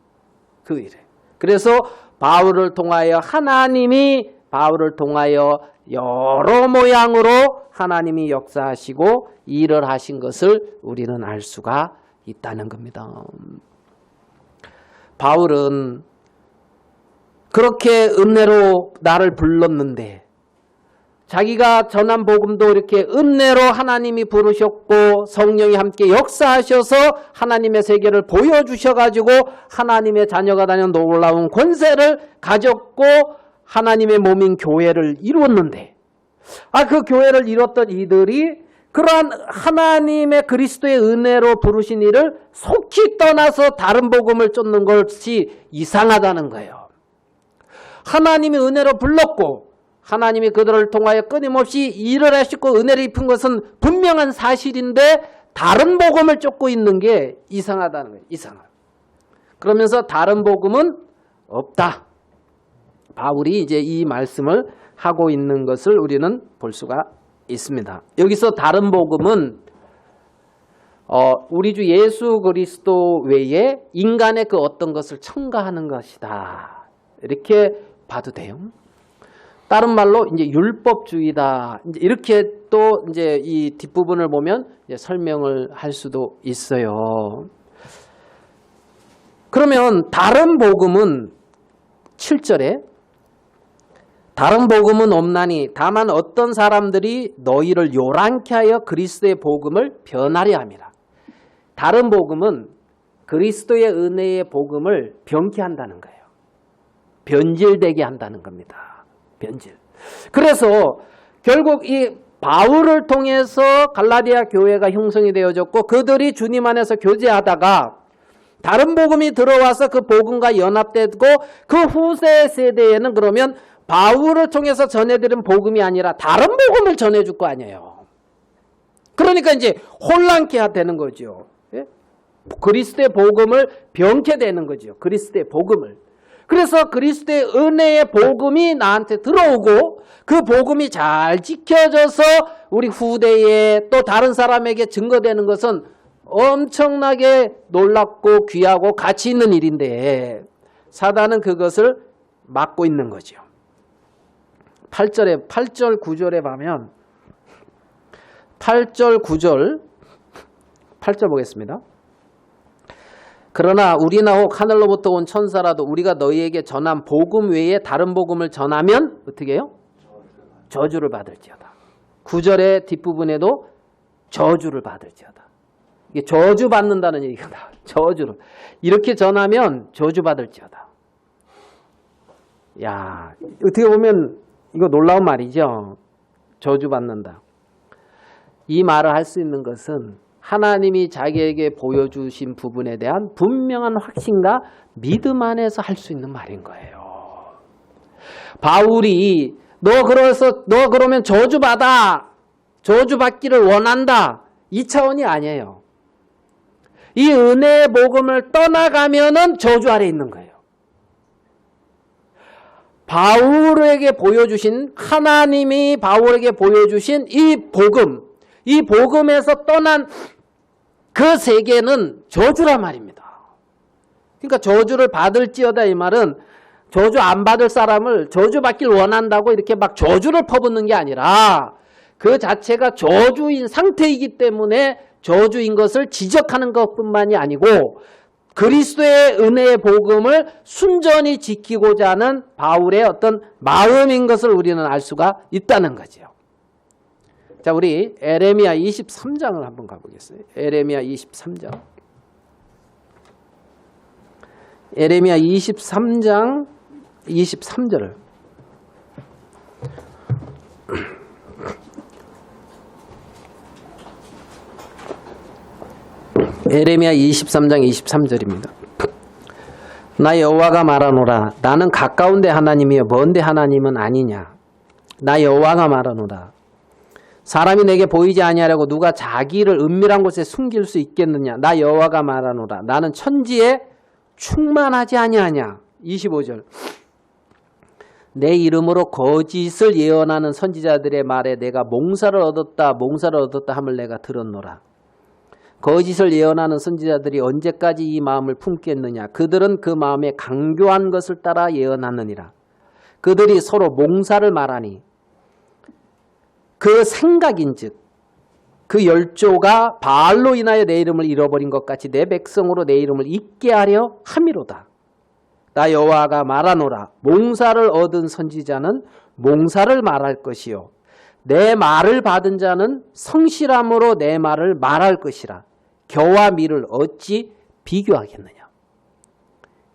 그래서 바울을 통하여 하나님이 바울을 통하여 여러 모양으로 하나님이 역사하시고 일을 하신 것을 우리는 알 수가 있다는 겁니다. 바울은 그렇게 은혜로 나를 불렀는데 자기가 전한 복음도 이렇게 은혜로 하나님이 부르셨고 성령이 함께 역사하셔서 하나님의 세계를 보여주셔가지고 하나님의 자녀가 되는 놀라운 권세를 가졌고 하나님의 몸인 교회를 이루었는데, 그 교회를 이뤘던 이들이 그러한 하나님의 그리스도의 은혜로 부르신 이를 속히 떠나서 다른 복음을 쫓는 것이 이상하다는 거예요. 하나님이 은혜로 불렀고 하나님이 그들을 통하여 끊임없이 일을 하시고 은혜를 입힌 것은 분명한 사실인데 다른 복음을 쫓고 있는 게 이상하다는 거예요. 그러면서 다른 복음은 없다. 바울이 이제 이 말씀을 하고 있는 것을 우리는 볼 수가 있습니다. 여기서 다른 복음은 우리 주 예수 그리스도 외에 인간의 그 어떤 것을 첨가하는 것이다. 이렇게 봐도 돼요. 다른 말로 이제 율법주의다. 이제 이렇게 또 이제 이 뒷부분을 보면 이제 설명을 할 수도 있어요. 그러면 다른 복음은 7절에 다른 복음은 없나니 다만 어떤 사람들이 너희를 요란케 하여 그리스도의 복음을 변하려 함이라. 다른 복음은 그리스도의 은혜의 복음을 변케한다는 거예요. 변질되게 한다는 겁니다. 변질. 그래서 결국 이 바울을 통해서 갈라디아 교회가 형성이 되어졌고 그들이 주님 안에서 교제하다가 다른 복음이 들어와서 그 복음과 연합되고 그 후세 세대에는 그러면 바울을 통해서 전해드린 복음이 아니라 다른 복음을 전해줄 거 아니에요. 그러니까 이제 혼란케 되는 거죠. 예? 그리스도의 복음을 변케 되는 거죠. 그리스도의 복음을. 그래서 그리스도의 은혜의 복음이 나한테 들어오고 그 복음이 잘 지켜져서 우리 후대에 또 다른 사람에게 증거되는 것은 엄청나게 놀랍고 귀하고 가치 있는 일인데 사단은 그것을 막고 있는 거죠. 8절 9절에 보면 8절 9절 8절 보겠습니다. 그러나 우리나 혹 하늘로부터 온 천사라도 우리가 너희에게 전한 복음 외에 다른 복음을 전하면 어떻게 해요? 저주를 받을지어다. 9절의 뒷부분에도 저주를 받을지어다. 이게 저주 받는다는 얘기다. 저주를. 이렇게 전하면 저주 받을지어다. 야, 어떻게 보면 이거 놀라운 말이죠. 저주 받는다. 이 말을 할 수 있는 것은 하나님이 자기에게 보여주신 부분에 대한 분명한 확신과 믿음 안에서 할 수 있는 말인 거예요. 바울이 너 그러면 저주받아. 저주받기를 원한다. 이 차원이 아니에요. 이 은혜의 복음을 떠나가면은 저주 아래 있는 거예요. 바울에게 보여주신 하나님이 바울에게 보여주신 이 복음에서 떠난 그 세계는 저주란 말입니다. 그러니까 저주를 받을지어다 이 말은 저주 안 받을 사람을 저주받길 원한다고 이렇게 막 저주를 퍼붓는 게 아니라 그 자체가 저주인 상태이기 때문에 저주인 것을 지적하는 것뿐만이 아니고 그리스도의 은혜의 복음을 순전히 지키고자 하는 바울의 어떤 마음인 것을 우리는 알 수가 있다는 거죠. 자, 우리 에레미야 23장을 한번 가보겠어요. 에레미야 23장. 에레미야 23장 23절을. 에레미야 23장 23절입니다. 나 여호와가 말하노라. 나는 가까운데 하나님이여 먼데 하나님은 아니냐. 나 여호와가 말하노라. 사람이 내게 보이지 아니하려고 누가 자기를 은밀한 곳에 숨길 수 있겠느냐. 나 여호와가 말하노라. 나는 천지에 충만하지 아니하냐. 25절. 내 이름으로 거짓을 예언하는 선지자들의 말에 내가 몽사를 얻었다 함을 내가 들었노라. 거짓을 예언하는 선지자들이 언제까지 이 마음을 품겠느냐. 그들은 그 마음에 강교한 것을 따라 예언하느니라. 그들이 서로 몽사를 말하니 그 생각인즉 그 열조가 바알로 인하여 내 이름을 잃어버린 것 같이 내 백성으로 내 이름을 잊게 하려 함이로다. 나 여호와가 말하노라. 몽사를 얻은 선지자는 몽사를 말할 것이요 내 말을 받은 자는 성실함으로 내 말을 말할 것이라. 겨와 밀을 어찌 비교하겠느냐.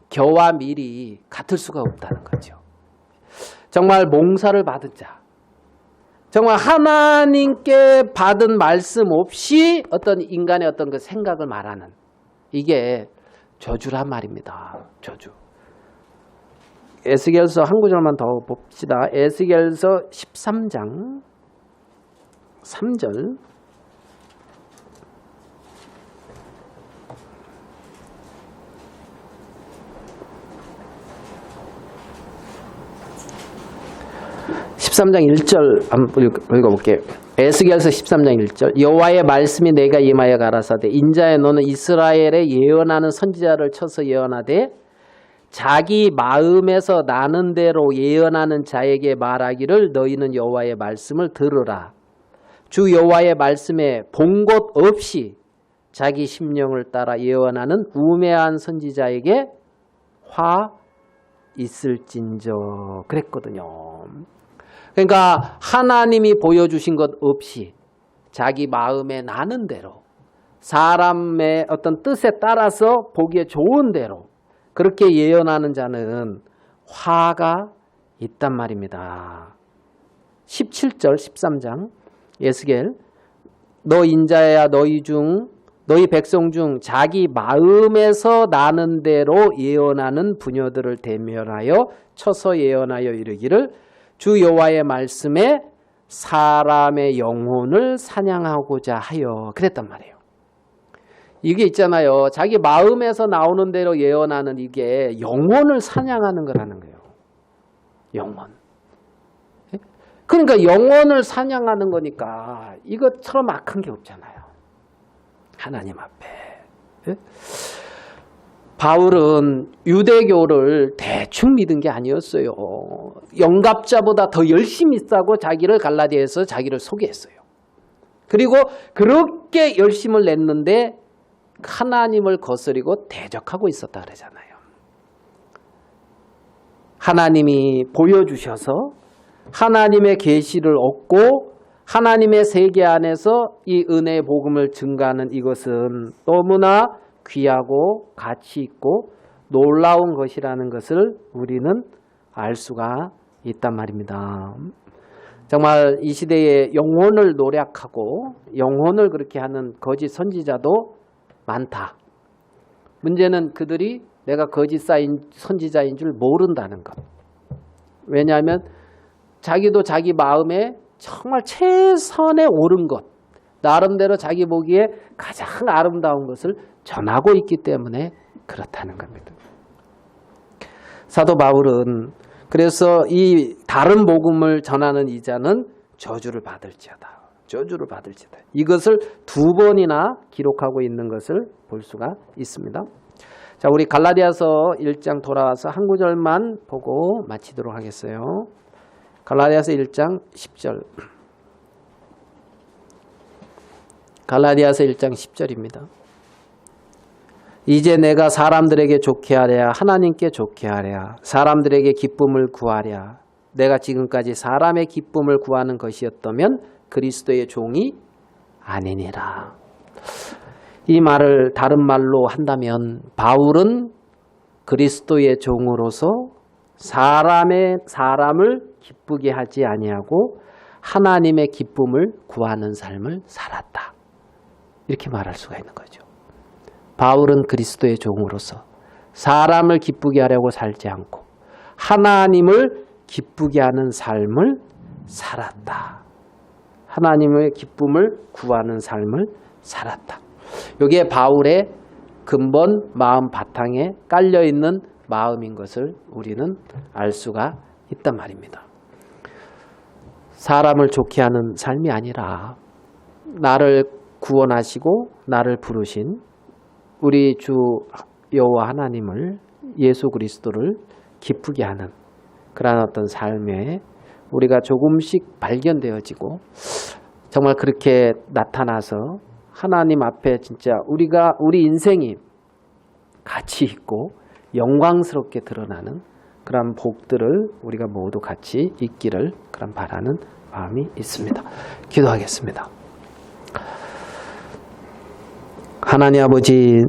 겨와 밀이 같을 수가 없다는 거죠. 정말 몽사를 받은 자, 정말 하나님께 받은 말씀 없이 어떤 인간의 어떤 그 생각을 말하는, 이게 저주란 말입니다. 저주. 에스겔서 한 구절만 더 봅시다. 에스겔서 13장 3절. (13장 1절) 한번 읽어볼게요. 에스겔서 13장 1절. 여호와의 말씀이 내가 임하여 가라사대 인자야 너는 이스라엘에 예언하는 선지자를 쳐서 예언하되 자기 마음에서 나는 대로 예언하는 자에게 말하기를 너희는 여호와의 말씀을 들으라. 주 여호와의 말씀에 본 것 없이 자기 심령을 따라 예언하는 우매한 선지자에게 화 있을진저 그랬거든요. 그러니까 하나님이 보여주신 것 없이 자기 마음에 나는 대로 사람의 어떤 뜻에 따라서 보기에 좋은 대로 그렇게 예언하는 자는 화가 있단 말입니다. 17절 13장 에스겔 너 인자야 너희 백성 중 자기 마음에서 나는 대로 예언하는 부녀들을 대면하여 쳐서 예언하여 이르기를 주 여호와의 말씀에 사람의 영혼을 사냥하고자 하여 그랬단 말이에요. 이게 있잖아요. 자기 마음에서 나오는 대로 예언하는 이게 영혼을 사냥하는 거라는 거예요. 영혼. 그러니까 영혼을 사냥하는 거니까 이것처럼 악한 게 없잖아요. 하나님 앞에. 바울은 유대교를 대충 믿은 게 아니었어요. 영갑자보다 더 열심히 싸고 자기를 갈라디아에서 자기를 소개했어요. 그리고 그렇게 열심을 냈는데 하나님을 거스리고 대적하고 있었다 그러잖아요. 하나님이 보여주셔서 하나님의 계시를 얻고 하나님의 세계 안에서 이 은혜의 복음을 증가하는 이것은 너무나 귀하고 가치 있고 놀라운 것이라는 것을 우리는 알 수가 있단 말입니다. 정말 이 시대에 영혼을 노략하고 영혼을 그렇게 하는 거짓 선지자도 많다. 문제는 그들이 내가 거짓 선지자인 줄 모른다는 것. 왜냐하면 자기도 자기 마음에 정말 최선에 옳은 것, 나름대로 자기 보기에 가장 아름다운 것을 전하고 있기 때문에 그렇다는 겁니다. 사도 바울은 그래서 이 다른 복음을 전하는 이자는 저주를 받을지어다. 저주를 받을지어다. 이것을 2번이나 기록하고 있는 것을 볼 수가 있습니다. 자, 우리 갈라디아서 1장 돌아와서 한 구절만 보고 마치도록 하겠어요. 갈라디아서 1장 10절. 갈라디아서 1장 10절입니다. 이제 내가 사람들에게 좋게 하랴 하나님께 좋게 하랴 사람들에게 기쁨을 구하랴 내가 지금까지 사람의 기쁨을 구하는 것이었다면 그리스도의 종이 아니니라. 이 말을 다른 말로 한다면 바울은 그리스도의 종으로서 사람을 기쁘게 하지 아니하고 하나님의 기쁨을 구하는 삶을 살았다. 이렇게 말할 수가 있는 거죠. 바울은 그리스도의 종으로서 사람을 기쁘게 하려고 살지 않고 하나님을 기쁘게 하는 삶을 살았다. 하나님의 기쁨을 구하는 삶을 살았다. 이게 바울의 근본 마음 바탕에 깔려있는 마음인 것을 우리는 알 수가 있단 말입니다. 사람을 좋게 하는 삶이 아니라 나를 구원하시고 나를 부르신 우리 주 여호와 하나님을 예수 그리스도를 기쁘게 하는 그러한 어떤 삶에 우리가 조금씩 발견되어지고 정말 그렇게 나타나서 하나님 앞에 진짜 우리 인생이 가치 있고 영광스럽게 드러나는 그런 복들을 우리가 모두 같이 있기를 그런 바라는 마음이 있습니다. 기도하겠습니다. 하나님 아버지,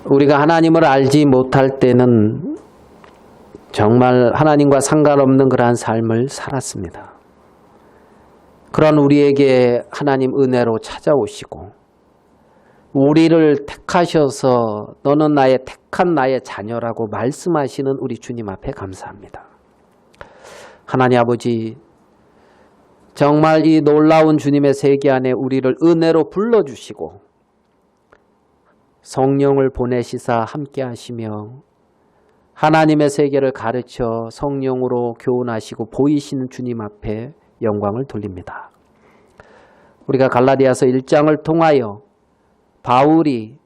우리가 하나님을 알지 못할 때는 정말 하나님과 상관없는 그러한 삶을 살았습니다. 그런 우리에게 하나님 은혜로 찾아오시고 우리를 택하셔서 너는 나의 택한 나의 자녀라고 말씀하시는 우리 주님 앞에 감사합니다. 하나님 아버지, 정말 이 놀라운 주님의 세계 안에 우리를 은혜로 불러주시고 성령을 보내시사 함께 하시며 하나님의 세계를 가르쳐 성령으로 교훈하시고 보이시는 주님 앞에 영광을 돌립니다. 우리가 갈라디아서 1장을 통하여 바울이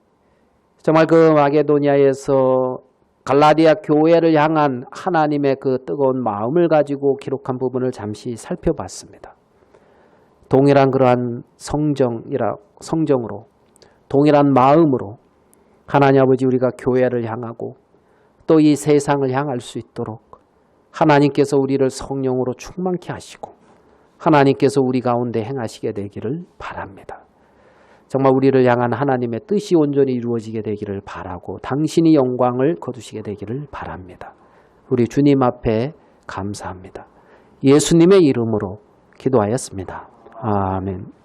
정말 그 마게도니아에서 갈라디아 교회를 향한 하나님의 그 뜨거운 마음을 가지고 기록한 부분을 잠시 살펴봤습니다. 동일한 그러한 성정으로 동일한 마음으로 하나님 아버지 우리가 교회를 향하고 또 이 세상을 향할 수 있도록 하나님께서 우리를 성령으로 충만케 하시고 하나님께서 우리 가운데 행하시게 되기를 바랍니다. 정말 우리를 향한 하나님의 뜻이 온전히 이루어지게 되기를 바라고 당신이 영광을 거두시게 되기를 바랍니다. 우리 주님 앞에 감사합니다. 예수님의 이름으로 기도하였습니다. 아멘.